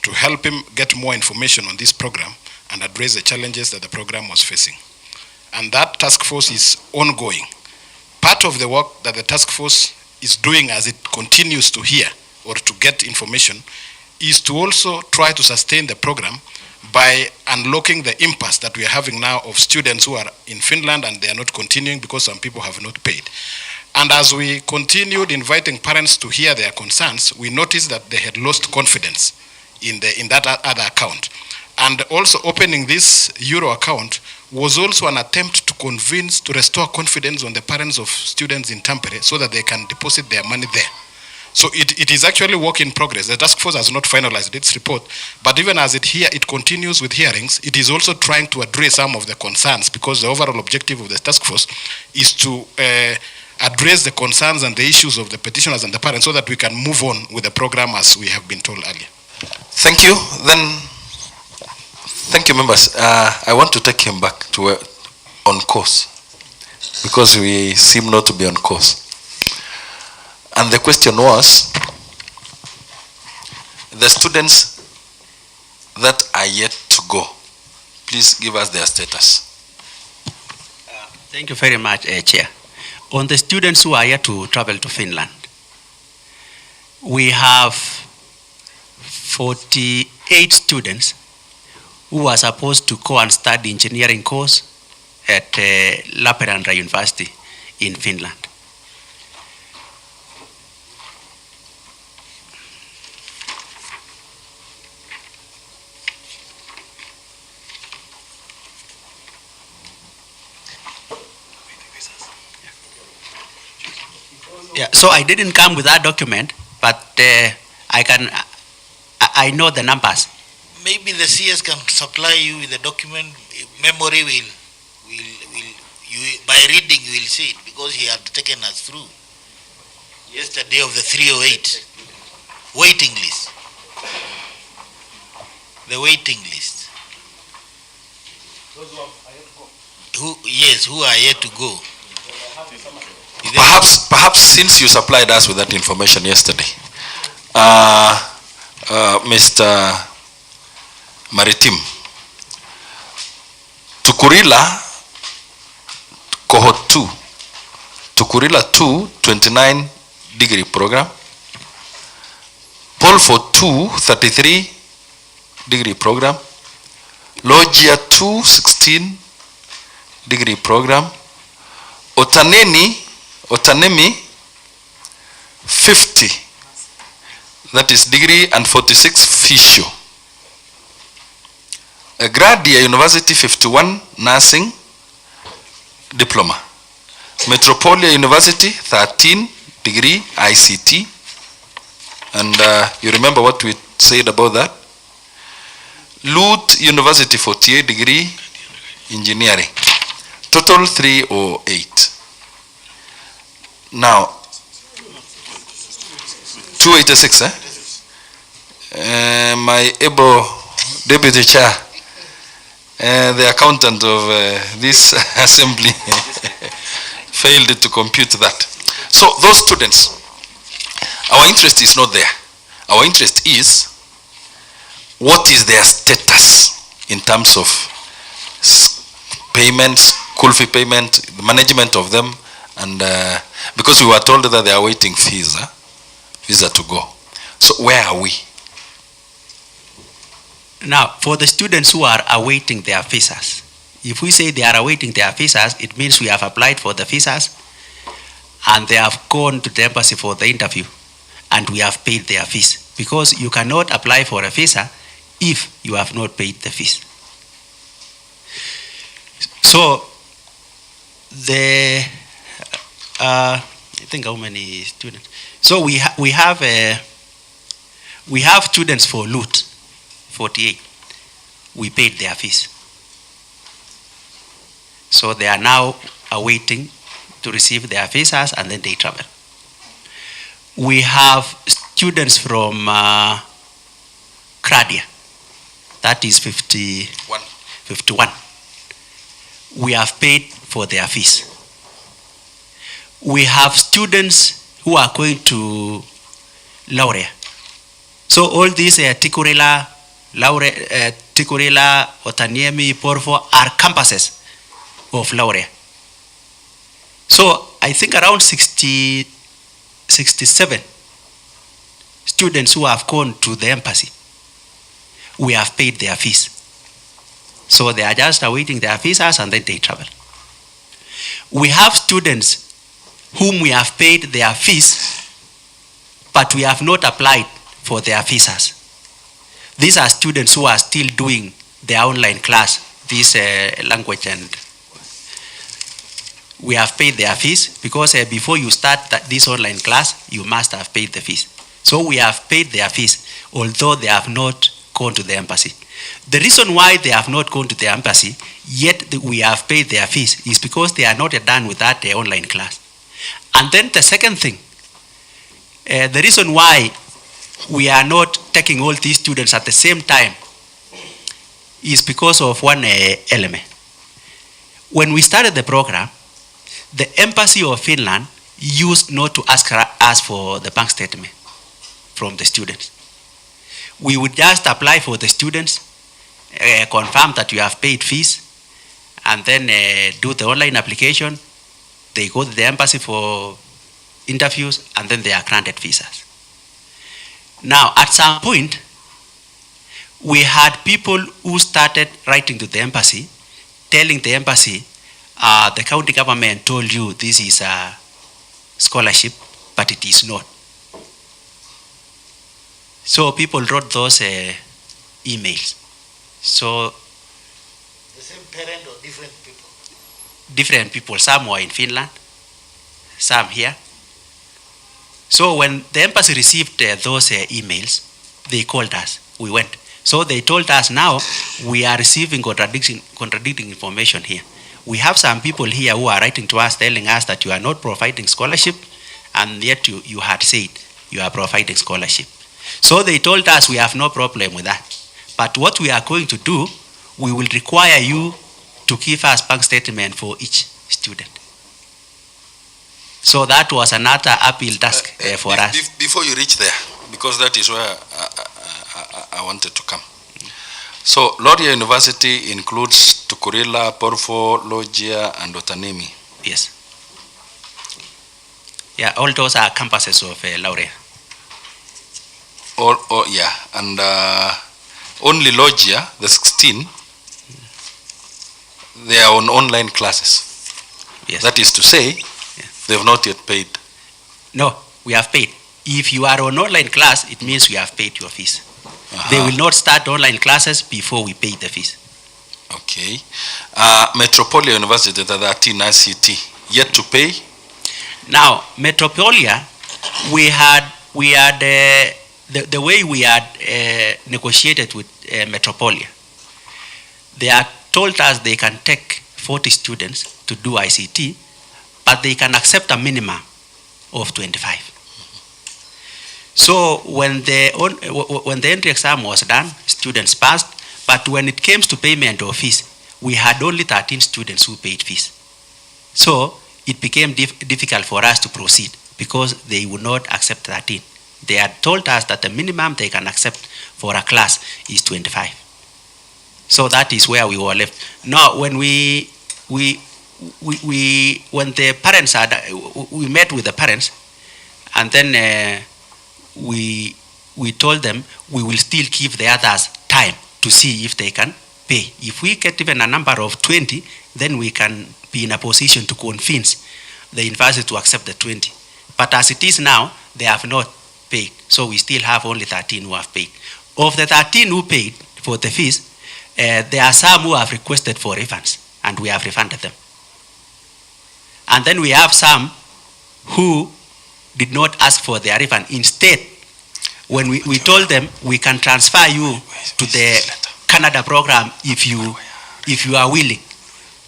to help him get more information on this program and address the challenges that the program was facing. And that task force is ongoing. Part of the work that the task force is doing as it continues to hear or to get information is to also try to sustain the program by unlocking the impasse that we are having now of students who are in Finland and they are not continuing because some people have not paid. And as we continued inviting parents to hear their concerns, we noticed that they had lost confidence in that other account. And also opening this Euro account was also an attempt to restore confidence on the parents of students in Tampere so that they can deposit their money there. So it is actually work in progress. The task force has not finalized its report, but even as it continues with hearings, it is also trying to address some of the concerns, because the overall objective of the task force is to address the concerns and the issues of the petitioners and the parents so that we can move on with the program as we have been told earlier. Thank you. Then, thank you, members. I want to take him back to on course, because we seem not to be on course. And the question was, the students that are yet to go, please give us their status. Thank you very much, Chair. On the students who are yet to travel to Finland, we have 48 students who are supposed to go and study engineering course at Lappeenranta University in Finland. Yeah, so I didn't come with that document, but I know the numbers. Maybe the CS can supply you with the document. Memory by reading you will see it, because he had taken us through yesterday of the 308 waiting list. The waiting list. Who are yet to go. Perhaps since you supplied us with that information yesterday, Mr. Maritim, Tukurila cohort 2, Tukurila 2, 29 degree program. Polfo 2, 33 degree program. Logia 2, 16 degree program. Otanemi 50, that is degree, and 46 fisio. Gradia University 51 nursing diploma. Metropolia University 13 degree ICT, and you remember what we said about that. Lut University 48 degree engineering. Total 308. Now 286, my able deputy chair, the accountant of this assembly failed to compute that. So those students, our interest is not there. Our interest is what is their status in terms of payments, school fee payment, the management of them, and because we were told that they are waiting visa to go. So where are we? Now, for the students who are awaiting their visas, if we say they are awaiting their visas, it means we have applied for the visas and they have gone to the embassy for the interview and we have paid their fees, because you cannot apply for a visa if you have not paid the fees. So I think how many students? So we have students for Lut 48. We paid their fees. So they are now awaiting to receive their visas and then they travel. We have students from Kradia. That is 51. We have paid for their fees. We have students who are going to Laurea. So all these Tikurila, Otaniemi, Porvo are campuses of Laurea. So I think around 67 students who have gone to the embassy, we have paid their fees. So they are just awaiting their visas and then they travel. We have students whom we have paid their fees, but we have not applied for their visas. These are students who are still doing their online class, this language, and we have paid their fees because before you start this online class, you must have paid the fees. So we have paid their fees, although they have not gone to the embassy. The reason why they have not gone to the embassy, yet we have paid their fees, is because they are not done with that online class. And then the second thing, the reason why we are not taking all these students at the same time is because of one element. When we started the program, the Embassy of Finland used not to ask us for the bank statement from the students. We would just apply for the students, confirm that you have paid fees, and then do the online application. They go to the embassy for interviews, and then they are granted visas. Now, at some point, we had people who started writing to the embassy, telling the embassy, the county government told you this is a scholarship, but it is not. So people wrote those emails. So the same parent or different people? Different people. Some were in Finland, some here. So when the embassy received those emails, they called us. We went. So they told us, now we are receiving contradicting information here. We have some people here who are writing to us telling us that you are not providing scholarship, and yet you had said you are providing scholarship. So they told us we have no problem with that. But what we are going to do, we will require you to give us bank statement for each student. So that was another appeal task for us. Before you reach there, because that is where I wanted to come. So Loria University includes Tukurila, Porfo, Logia, and Otanemi. Yes. Yeah, all those are campuses of Laurea. Yeah, and only Logia, the 16, they are on online classes. Yes. That is to say, they have not yet paid. No, we have paid. If you are on online class, it means we have paid your fees. They will not start online classes before we pay the fees. Okay. Metropolia University, the 13 ICT, yet to pay? Now, Metropolia, we had the way we had negotiated with Metropolia. They had told us they can take 40 students to do ICT, but they can accept a minimum of 25. So when the entry exam was done, students passed, but when it came to payment of fees, we had only 13 students who paid fees. So it became difficult for us to proceed because they would not accept 13. They had told us that the minimum they can accept for a class is 25. So that is where we were left. Now, when when the parents we met with the parents, and then we told them we will still give the others time to see if they can pay. If we get even a number of 20, then we can be in a position to convince the university to accept the 20. But as it is now, they have not paid. So we still have only 13 who have paid. Of the 13 who paid for the fees, there are some who have requested for refunds, and we have refunded them. And then we have some who did not ask for their refund. Instead, when we told them we can transfer you to the Canada program if you are willing.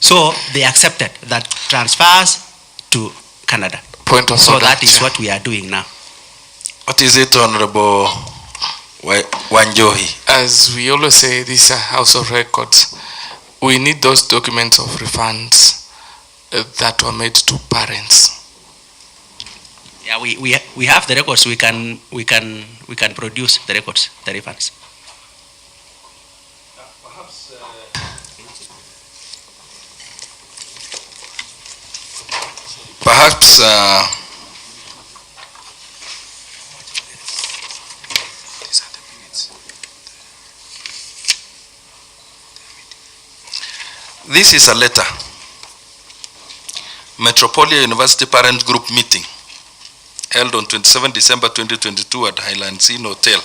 So they accepted that transfers to Canada. Point of so order, that is Chair. what we are doing now. What is it, Honorable Wanjohi? As we always say, this is a house of records. We need those documents of refunds that were made to parents. Yeah, we have the records. We can produce the records, the refunds. Perhaps this is a letter. Metropolia University Parent Group meeting held on 27 December 2022 at Highlands Inn Hotel.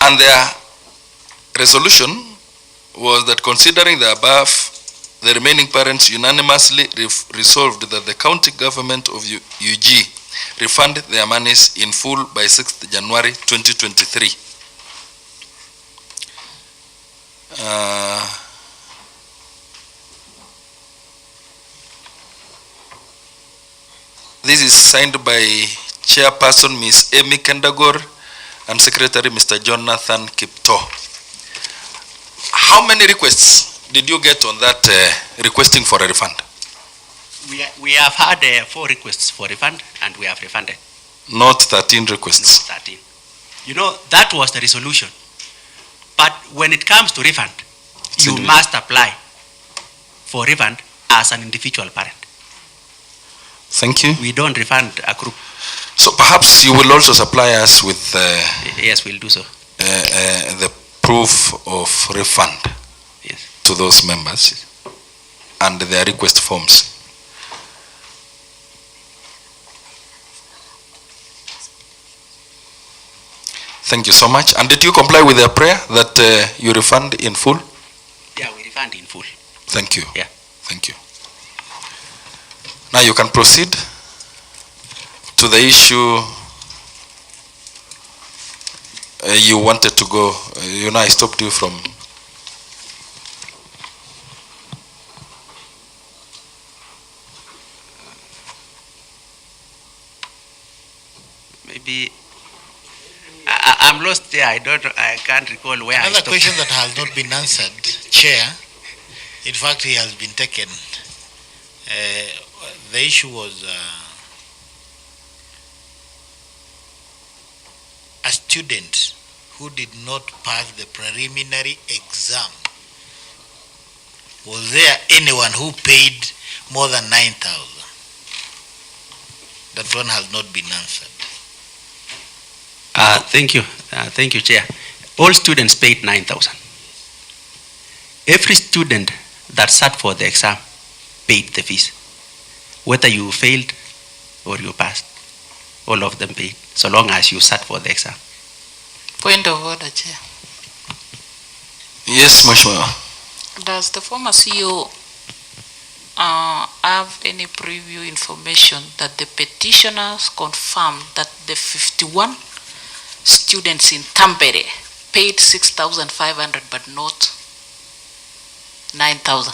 And their resolution was that considering the above, the remaining parents unanimously resolved that the county government of UG refund their monies in full by 6th January 2023. This is signed by Chairperson Ms. Amy Kendagor and Secretary Mr. Jonathan Kipto. How many requests did you get on that requesting for a refund? We have had 4 requests for refund, and we have refunded. Not 13 requests. Not 13. You know, that was the resolution. But when it comes to refund, you must apply for refund as an individual parent. Thank you. We don't refund a group. So perhaps you will also supply us with yes, we'll do so. The proof of refund to those members and their request forms. Thank you so much. And did you comply with their prayer that you refund in full? Yeah, we refund in full. Thank you. Yeah. Thank you. Now you can proceed to the issue you wanted to go. You know, I stopped you from. Maybe I'm lost there. I can't recall where I Another stopped. question that has not been answered, Chair. In fact, he has been taken. The issue was a student who did not pass the preliminary exam. Was there anyone who paid more than 9,000? That one has not been answered. Thank you, Chair. All students paid 9,000. Every student that sat for the exam paid the fees. Whether you failed or you passed, all of them paid, so long as you sat for the exam. Point of order, Chair. Yes, Mheshimiwa. Does the former CEO have any preview information that the petitioners confirmed that the 51 students in Tampere paid 6,500 but not 9,000?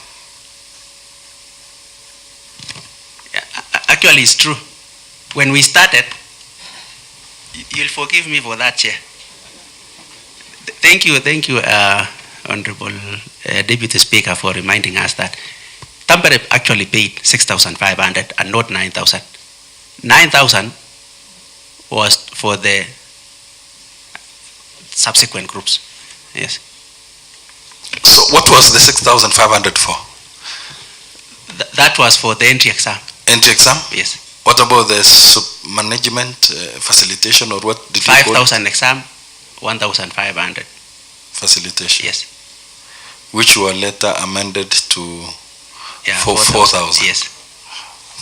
Actually, it's true. When we started, you'll forgive me for that, Chair. Thank you, Honorable Deputy Speaker, for reminding us that Tampere actually paid 6,500 and not 9,000. 9,000 was for the subsequent groups. Yes. So what was the 6,500 for? That was for the entry exam. Entry exam? Yes. What about the management facilitation, or what did you call it? 5,000 exam, 1,500. Facilitation. Yes. Which were later amended to Yeah, 4,000. Yes.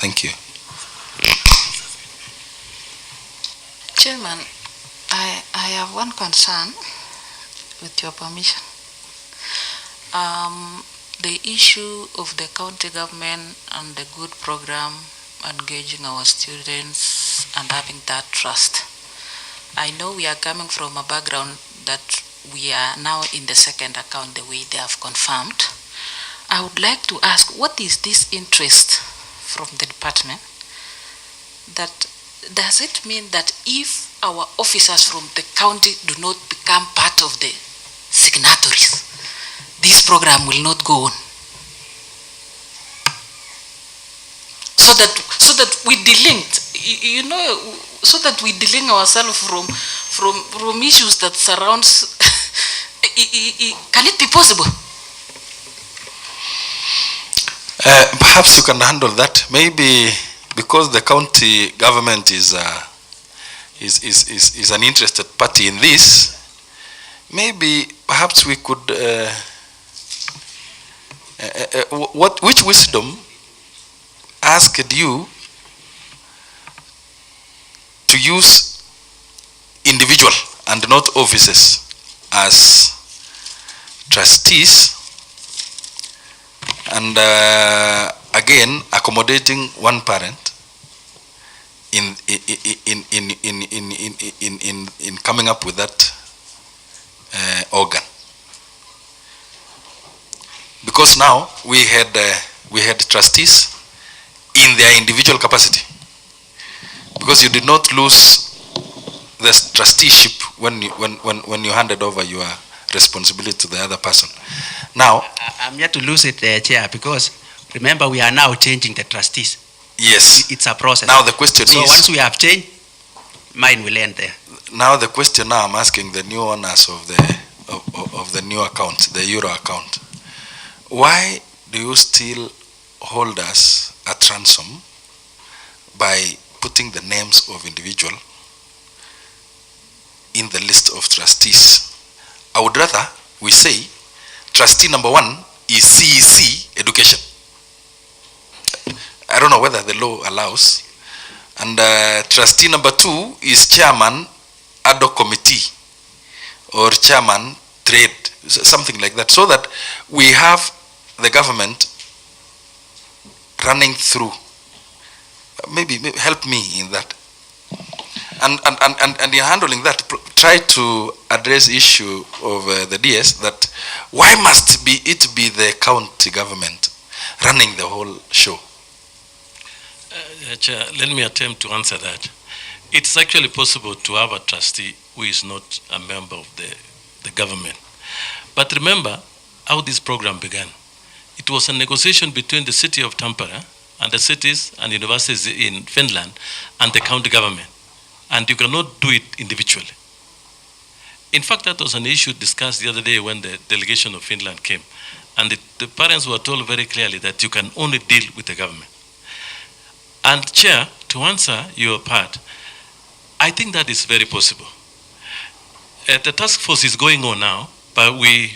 Thank you. Chairman, I have one concern, with your permission. The issue of the county government and the good program engaging our students and having that trust. I know we are coming from a background that we are now in the second account the way they have confirmed. I would like to ask, what is this interest from the department? That does it mean that if our officers from the county do not become part of the signatories, this program will not go on? So that we delink, so that we delink ourselves from issues that surrounds. Can it be possible? Perhaps you can handle that. Maybe because the county government is an interested party in this. Maybe perhaps we could. Which wisdom asked you to use individual and not offices as trustees, and again accommodating one parent in coming up with that organ? Because now we had trustees in their individual capacity, because you did not lose the trusteeship when you handed over your responsibility to the other person. Now I'm yet to lose it, Chair, because remember we are now changing the trustees. Yes, it's a process. Now the question is, so once we have changed, mine will end there. Now the question now I'm asking the new owners of the new account, the Euro account, why do you still hold us at ransom by putting the names of individual in the list of trustees? I would rather we say trustee number 1 is CEC education. I don't know whether the law allows. And trustee number 2 is chairman Ad-Hoc Committee or chairman trade, something like that, so that we have the government running through. Maybe help me in that. And you're handling that. Try to address issue of the DS, that why must it be the county government running the whole show? Chair, let me attempt to answer that. It's actually possible to have a trustee who is not a member of the government. But remember how this program began. It was a negotiation between the city of Tampere and the cities and universities in Finland and the county government. And you cannot do it individually. In fact, that was an issue discussed the other day when the delegation of Finland came. And the parents were told very clearly that you can only deal with the government. And Chair, to answer your part, I think that is very possible. The task force is going on now, but we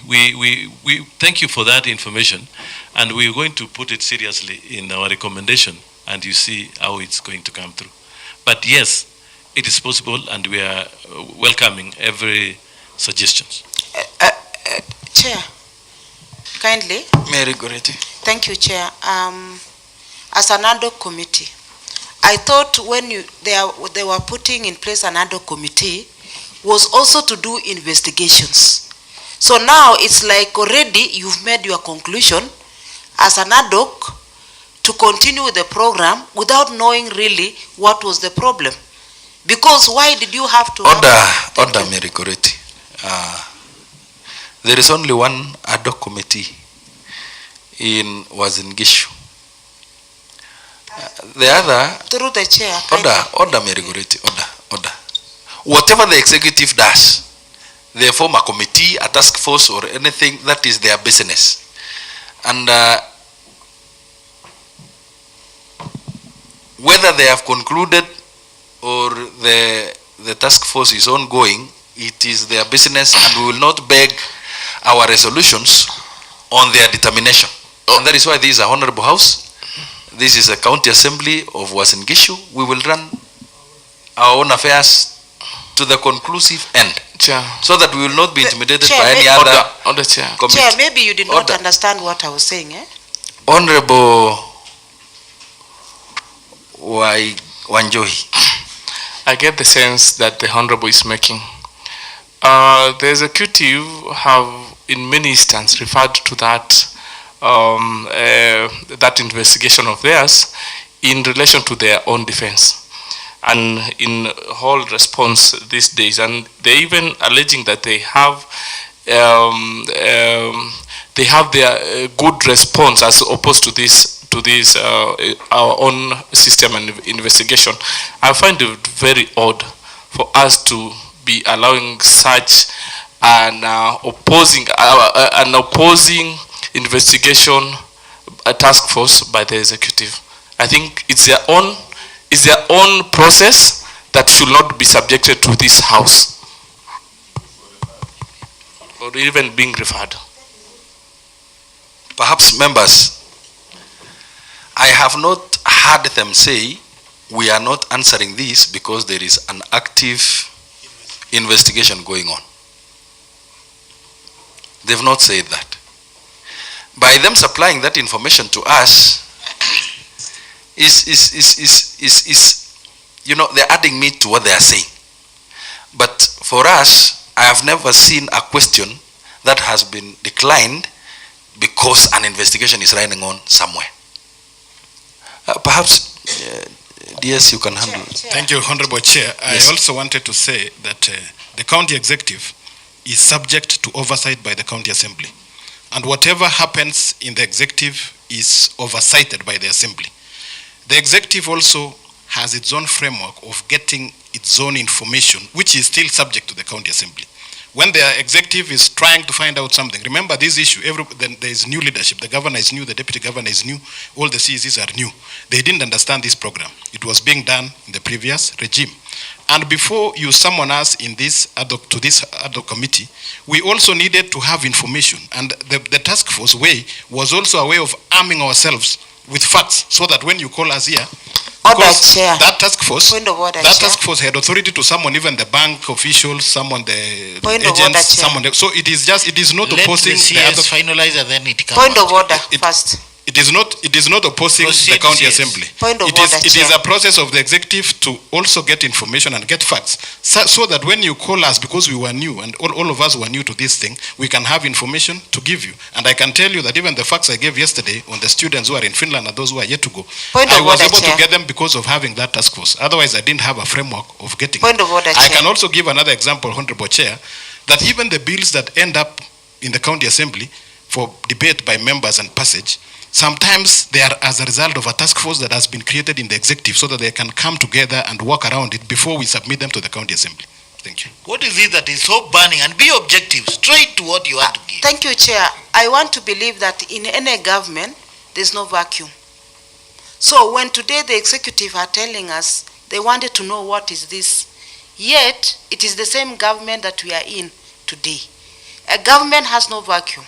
thank you for that information, and we're going to put it seriously in our recommendation, and you see how it's going to come through. But yes, it is possible, and we are welcoming every suggestions. Chair, kindly. Mary Goretti. Thank you, Chair. As an Ad-Hoc Committee, I thought when they were putting in place an Ad-Hoc Committee was also to do investigations. So now it's like already you've made your conclusion as an Ad-Hoc to continue with the program without knowing really what was the problem. Because why did you have to... Order, Mary Goretti. There is only one Ad-Hoc Committee was in Gishu. The other... Through the chair. Order, Mary Goretti, order. Whatever the executive does, they form a committee, a task force, or anything, that is their business. And whether they have concluded or the task force is ongoing, it is their business, and we will not beg our resolutions on their determination. And that is why this is a honorable house. This is a county assembly of Uasin Gishu. We will run our own affairs to the conclusive end. Chair. So that we will not be intimidated Chair, by any other order, Chair. committee. Chair, maybe you did not understand what I was saying, eh? Honorable Wanjohi. I get the sense that the Honorable is making. The executive have in many instances referred to that that investigation of theirs in relation to their own defense and in whole response these days, and they even alleging that they have their good response as opposed to this our own system and investigation. I find it very odd for us to be allowing such an opposing investigation task force by the executive. I think it's their own process that should not be subjected to this house or even being referred. Perhaps members, I have not heard them say we are not answering this because there is an active investigation going on. They've not said that. By them supplying that information to us you know, they're adding meat to what they are saying. But for us, I have never seen a question that has been declined because an investigation is running on somewhere. Perhaps, DS, you can handle it. Thank you, Honorable Chair. Yes. I also wanted to say that the county executive is subject to oversight by the county assembly. And whatever happens in the executive is oversighted by the assembly. The executive also has its own framework of getting its own information, which is still subject to the county assembly. When the executive is trying to find out something, remember this issue, there is new leadership. The governor is new, the deputy governor is new, all the CECs are new. They didn't understand this program. It was being done in the previous regime. And before you summon us in this Ad-Hoc Committee, we also needed to have information. And the task force way was also a way of arming ourselves with facts, so that when you call us here, because that task force had authority to summon even the bank officials, summon the agents, summon the, so it is not opposing the other. Finalize and then it comes. Point of order first. It is not opposing the county assembly. It is a process of the executive to also get information and get facts, so that when you call us, because we were new and all of us were new to this thing, we can have information to give you. And I can tell you that even the facts I gave yesterday on the students who are in Finland and those who are yet to go, I was able to get them because of having that task force. Otherwise, I didn't have a framework of getting it. I can also give another example, Honorable Chair, that even the bills that end up in the county assembly for debate by members and passage, sometimes they are as a result of a task force that has been created in the executive so that they can come together and work around it before we submit them to the county assembly. Thank you. What is it that is so burning? And be objective, straight to what you want to give. Thank you, Chair. I want to believe that in any government, there's no vacuum. So when today the executive are telling us they wanted to know what is this, yet it is the same government that we are in today. A government has no vacuum.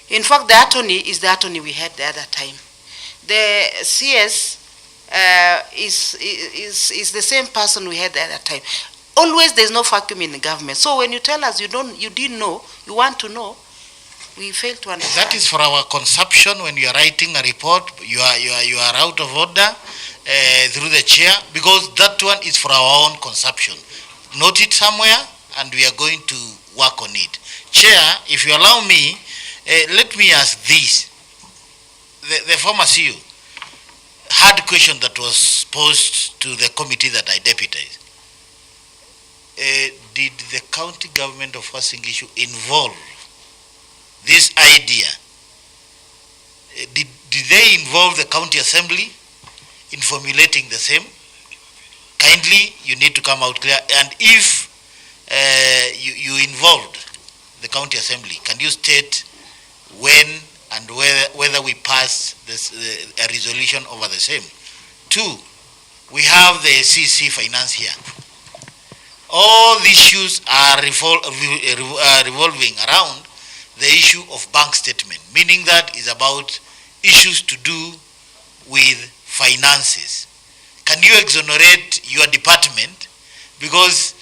In fact, the attorney is the attorney we had the other time. The CS is the same person we had the other time. Always there's no vacuum in the government. So when you tell us you didn't know, you want to know, we fail to understand. That is for our consumption. When you are writing a report, you are out of order through the chair, because that one is for our own consumption. Note it somewhere, and we are going to work on it. Chair, if you allow me, let me ask this. The former CEO had a question that was posed to the committee that I deputized. Did the county government of Wasingishu involve this idea? Did they involve the county assembly in formulating the same? Kindly, you need to come out clear. And if you involved the county assembly, can you state when and whether we pass this, a resolution over the same? Two, we have the CC finance here. All the issues are revolving around the issue of bank statement, meaning that is about issues to do with finances. Can you exonerate your department? Because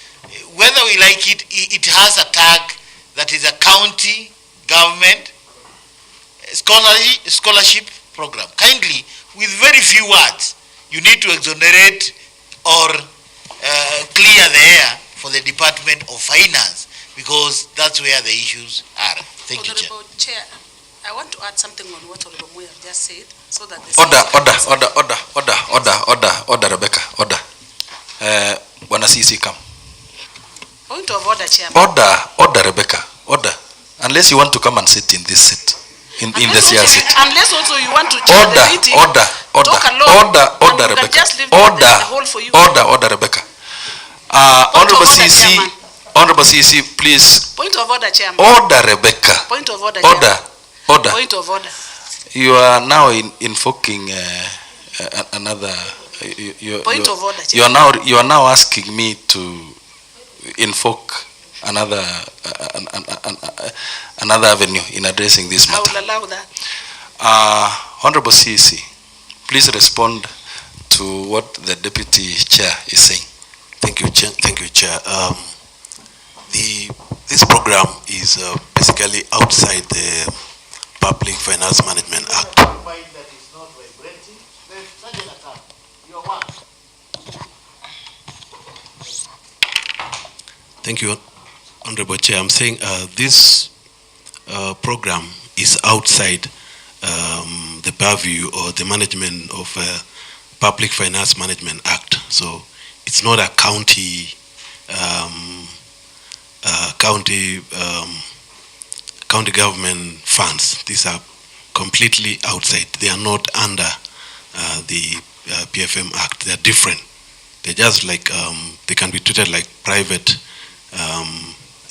whether we like it, it has a tag that is a county government scholarship program. Kindly, with very few words, you need to exonerate or clear the air for the Department of Finance, because that's where the issues are. Thank you, Chair. Chair, I want to add something on what Honorable Moyo have just said, so that Order, Rebecca, order. Bwana CC, come. Point of order, Chairman. Order, Rebecca, order. Unless you want to come and sit in this seat, in the chair seat. Unless also you want to chair the meeting, order, Rebecca. Just leave order, the whole for you. Order, Rebecca. Honorable CC, Honorable CC, please. Point of order, Chairman. Order, Rebecca. Point of order, Chairman. Order. Point of order. You are now invoking another. Point of order, Chairman. You are now asking me to invoke another avenue in addressing this matter. I will allow that. Honorable CC, please respond to what the deputy chair is saying. Thank you, Chair. This program is basically outside the Public Finance Management Act. Thank you, Honorable Chair. I'm saying this program is outside the purview or the management of Public Finance Management Act. So it's not a county government funds. These are completely outside. They are not under the PFM Act. They are different. They're just like they can be treated like private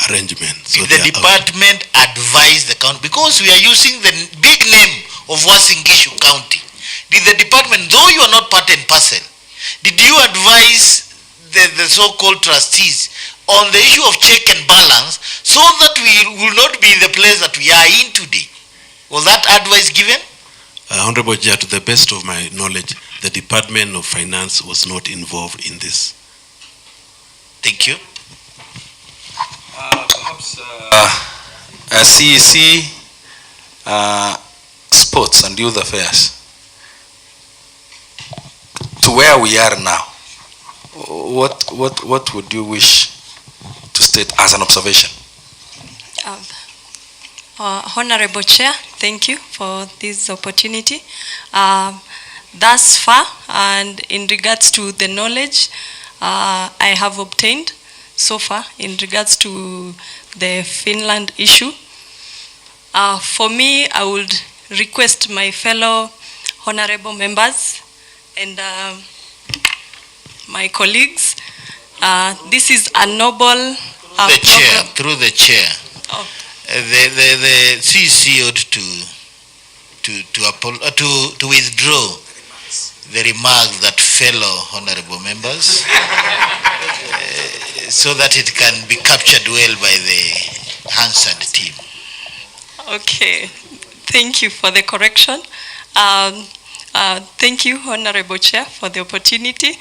arrangement. So the department advised the county, because we are using the big name of Wasingishu County. Did the department, though you are not part and parcel, did you advise the so-called trustees on the issue of check and balance so that we will not be in the place that we are in today? Was that advice given? Honorable Chair, to the best of my knowledge, the Department of Finance was not involved in this. Thank you. Perhaps CEC, sports and youth affairs, to where we are now, what would you wish to state as an observation? Honorable Chair, thank you for this opportunity. Thus far, and in regards to the knowledge I have obtained so far in regards to the Finland issue, for me, I would request my fellow honorable members and my colleagues, this is a noble through the chair. Oh. The CC ought to withdraw the remarks that fellow honorable members so that it can be captured well by the Hansard team. Okay, thank you for the correction. Thank you, Honorable Chair, for the opportunity.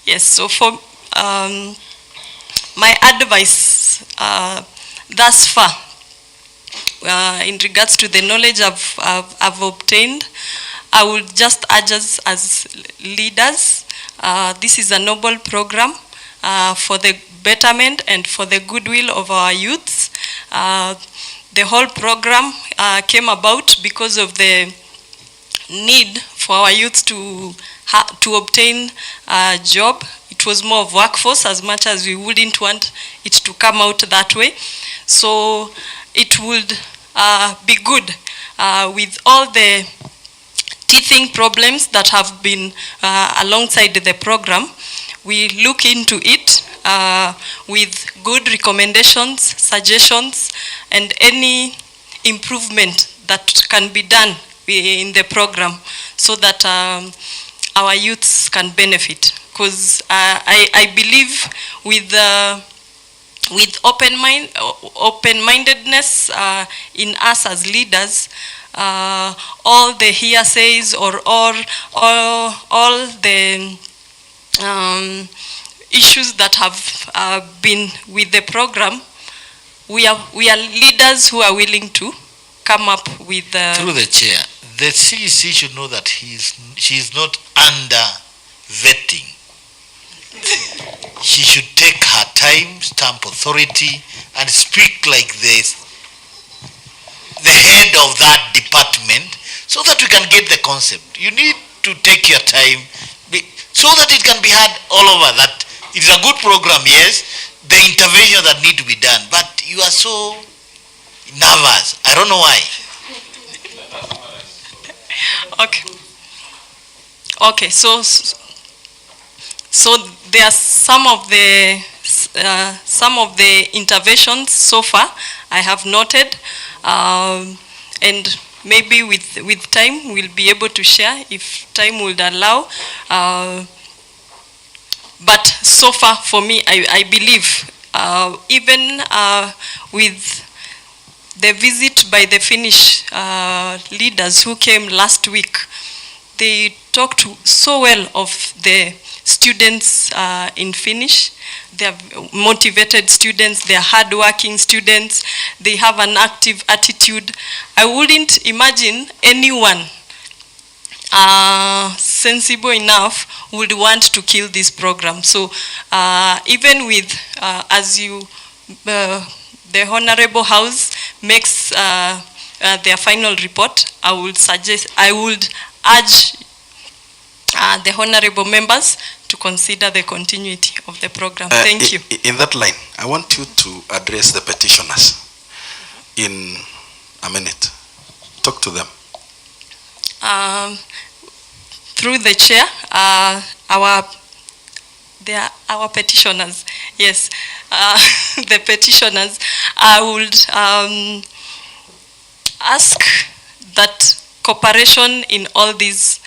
Yes, so for my advice thus far, in regards to the knowledge I've obtained, I would just urge us as leaders, this is a noble program for the betterment and for the goodwill of our youths. The whole program came about because of the need for our youth to obtain a job. It was more of workforce, as much as we wouldn't want it to come out that way. So it would be good with all the teething problems that have been alongside the program. We look into it with good recommendations, suggestions, and any improvement that can be done in the program so that our youths can benefit. Because I believe with open-mindedness in us as leaders, all the hearsays or all the issues that have been with the program, we are leaders who are willing to come up with through the chair. The CEC should know that she is not under vetting. She should take her time, stamp authority, and speak like this, the head of that department, so that we can get the concept. You need to take your time so that it can be heard all over. That it is a good program, yes, the intervention that need to be done, but you are so nervous. I don't know why. Okay, so there are some of the interventions so far I have noted, and maybe with time we'll be able to share if time would allow. But so far for me, I believe even with the visit by the Finnish leaders who came last week, they talked so well of the students in Finnish. They are motivated students, they are hardworking students, they have an active attitude. I wouldn't imagine anyone sensible enough would want to kill this program. So even with, as you, the Honorable House makes their final report, I would urge the honorable members to consider the continuity of the program. Thank you. In that line, I want you to address the petitioners in a minute. Talk to them. Through the chair, our petitioners, yes, the petitioners, I would ask that cooperation in all these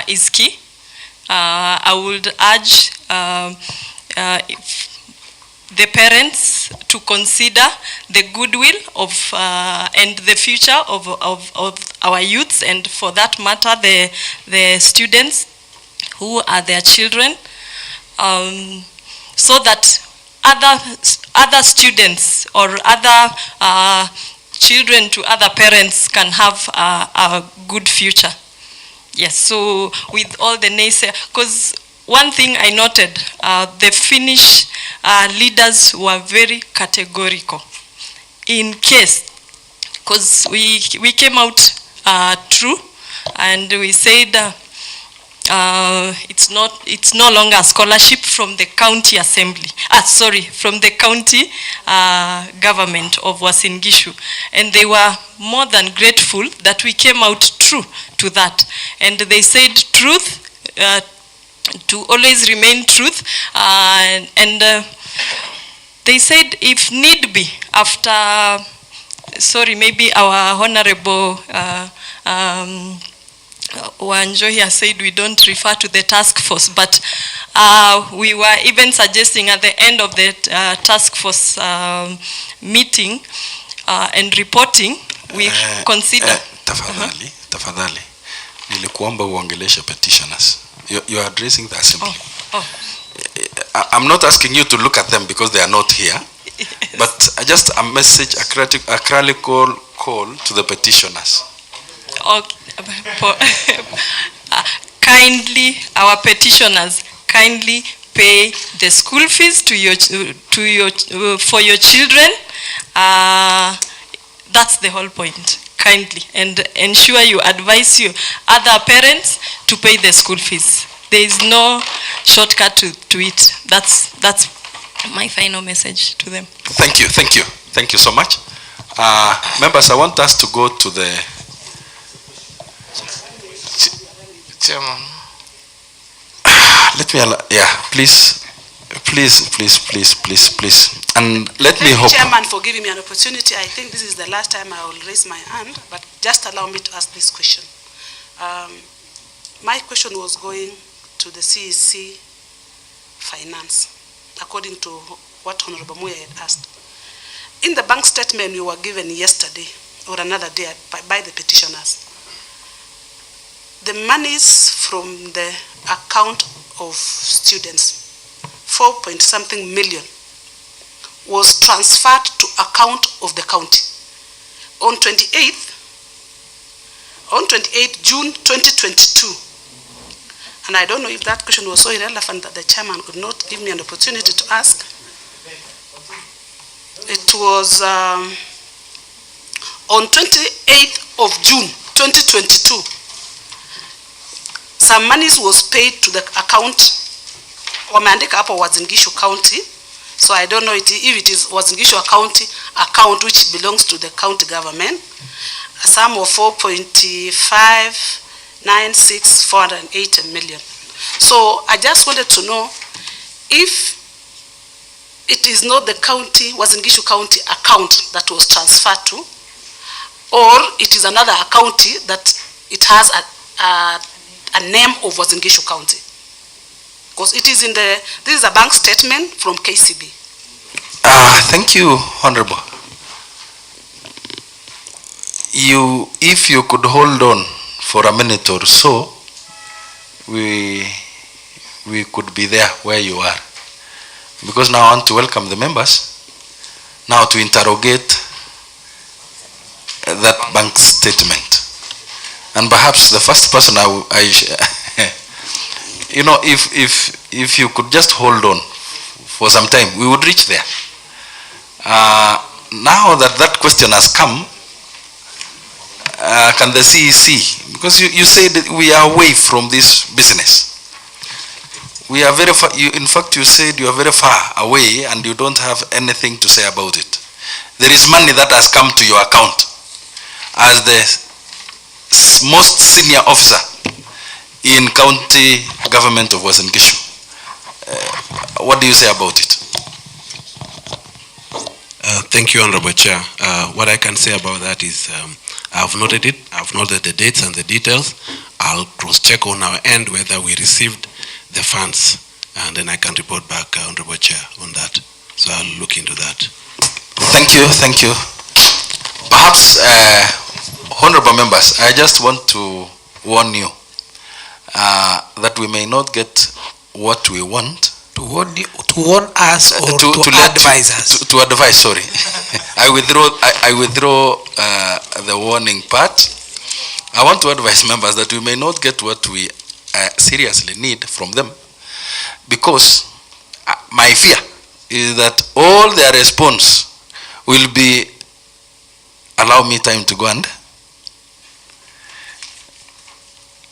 is key. I would urge the parents to consider the goodwill of and the future of our youths, and for that matter the students who are their children, so that other students or other children to other parents can have a good future. Yes, so with all the naysayers, because one thing I noted, the Finnish leaders were very categorical in case, because we came out true, and we said it's no longer a scholarship from the county assembly, from the county government of Uasin Gishu, and they were more than grateful that we came out true to that, and they said truth, to always remain truth, and they said if need be, after, maybe our honorable Wanjohi has said we don't refer to the task force, but we were even suggesting at the end of the task force meeting and reporting, we consider. Tafadhali, nilikuomba uongeleshe petitioners. You are addressing the assembly. I'm not asking you to look at them because they are not here, but just a message, a critical call to the petitioners. Kindly, our petitioners, kindly pay the school fees for your children. That's the whole point. Kindly, and ensure you advise your other parents to pay the school fees. There is no shortcut to it. That's my final message to them. Thank you so much. Members, I want us to go to the Chairman. Let me please. And let me hope. Chairman, for giving me an opportunity. I think this is the last time I will raise my hand, but just allow me to ask this question. My question was going to the CEC Finance, according to what Honorable Muya had asked. In the bank statement we were given yesterday, or another day, by the petitioners, the monies from the account of students, 4-point-something million, was transferred to account of the county. On 28th June 2022, and I don't know if that question was so irrelevant that the chairman could not give me an opportunity to ask. It was on 28th of June 2022, some monies was paid to the account wameandika hapo Uasin Gishu County, so I don't know if it is Uasin Gishu County account which belongs to the county government, a sum of 4.596,480 million. So I just wanted to know if it is not the county, Uasin Gishu County account that was transferred to, or it is another county that it has a name of Uasin Gishu County. Because it is this is a bank statement from KCB. Thank you, Honorable. If you could hold on for a minute or so, we could be there where you are. Because now I want to welcome the members now to interrogate that bank statement. And perhaps the first person you know, if you could just hold on for some time, we would reach there. Now that question has come, can the CEC, because you said that we are away from this business. We are very far, in fact you said you are very far away and you don't have anything to say about it. There is money that has come to your account as the most senior officer in county government of Uasin Gishu. What do you say about it? Thank you, Honorable Chair. What I can say about that is I've noted it. I've noted the dates and the details. I'll cross-check on our end whether we received the funds, and then I can report back, Honorable Chair, on that. So I'll look into that. Thank you. Perhaps, honorable members, I just want to warn you that we may not get what we want. To warn us or to advise us? To advise, sorry. I withdraw the warning part. I want to advise members that we may not get what we seriously need from them, because my fear is that all their response will be, allow me time to go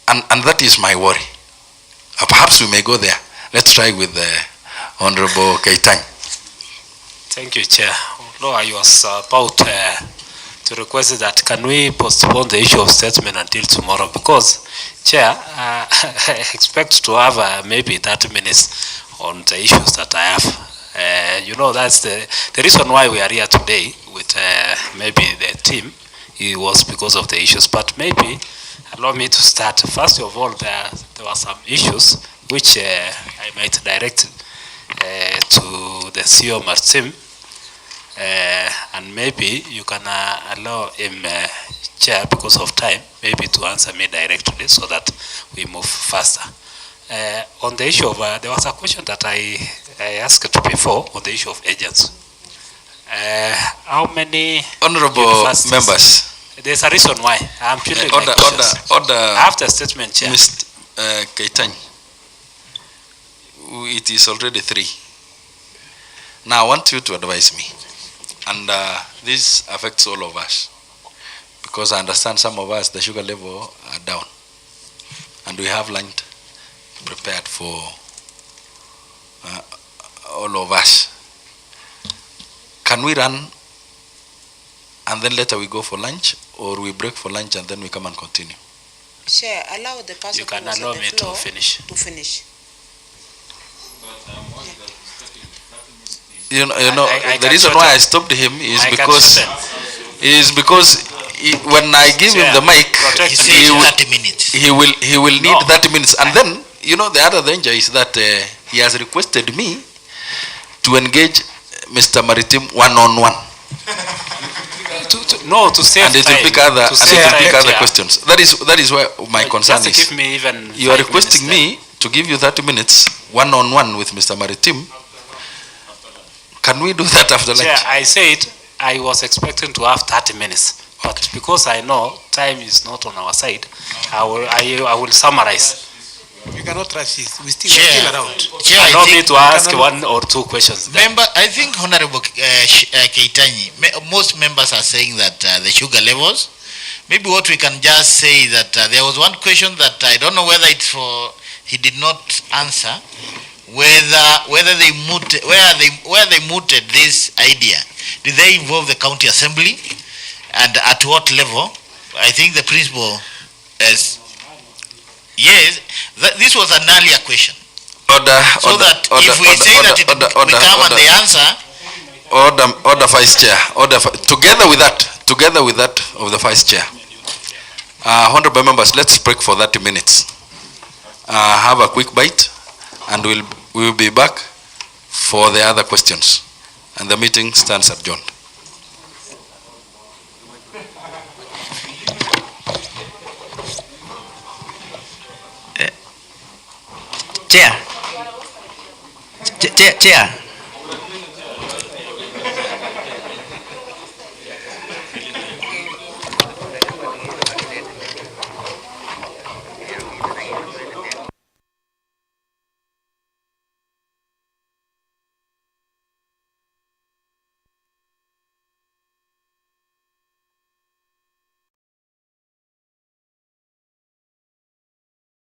and that is my worry. Perhaps we may go there. Let's try with the Honorable Keitany. Thank you, Chair. No, I was about to request that can we postpone the issue of statement until tomorrow, because, Chair, I expect to have maybe 30 minutes on the issues that I have. You know, that's the reason why we are here today with maybe the team. It was because of the issues, but maybe allow me to start. First of all, there were some issues which I might direct to the CEO Martim, and maybe you can allow him, Chair, because of time, maybe to answer me directly so that we move faster. On the issue of, there was a question that I asked before on the issue of agents. How many honorable members? There's a reason why. I'm feeling order. After statement, Chair. Mr. Keitany, it is already 3. Now I want you to advise me, and this affects all of us, because I understand some of us, the sugar level are down, and we have lunch prepared for all of us. Can we run and then later we go for lunch, or we break for lunch and then we come and continue? Chair, allow the person you can who was allow at the me floor to finish. You know, the reason why I stopped him is because when I give him the mic, he will need 30 minutes, and then you know the other danger is that he has requested me to engage Mr. Maritim one-on-one. To save and it will pick other questions. That is why my concern is. Give me even you are requesting me to give you 30 minutes one-on-one with Mr. Maritim. Can we do that after lunch? Yeah, I said I was expecting to have 30 minutes, but because I know time is not on our side, I will summarize. We cannot rush it. We still around. Chair, I don't need to ask 1 or 2 questions. Member, I think Honorable Keitany, most members are saying that the sugar levels. Maybe what we can just say that there was one question that I don't know whether it's for he did not answer, whether they mooted where they mooted this idea. Did they involve the county assembly, and at what level? I think the principal is. Yes, this was an earlier question. If we say that we come and they answer. Order Vice Chair. Together with that of the Vice Chair. Honorable members, let's break for 30 minutes. Have a quick bite, and we will be back for the other questions. And the meeting stands adjourned. Chair.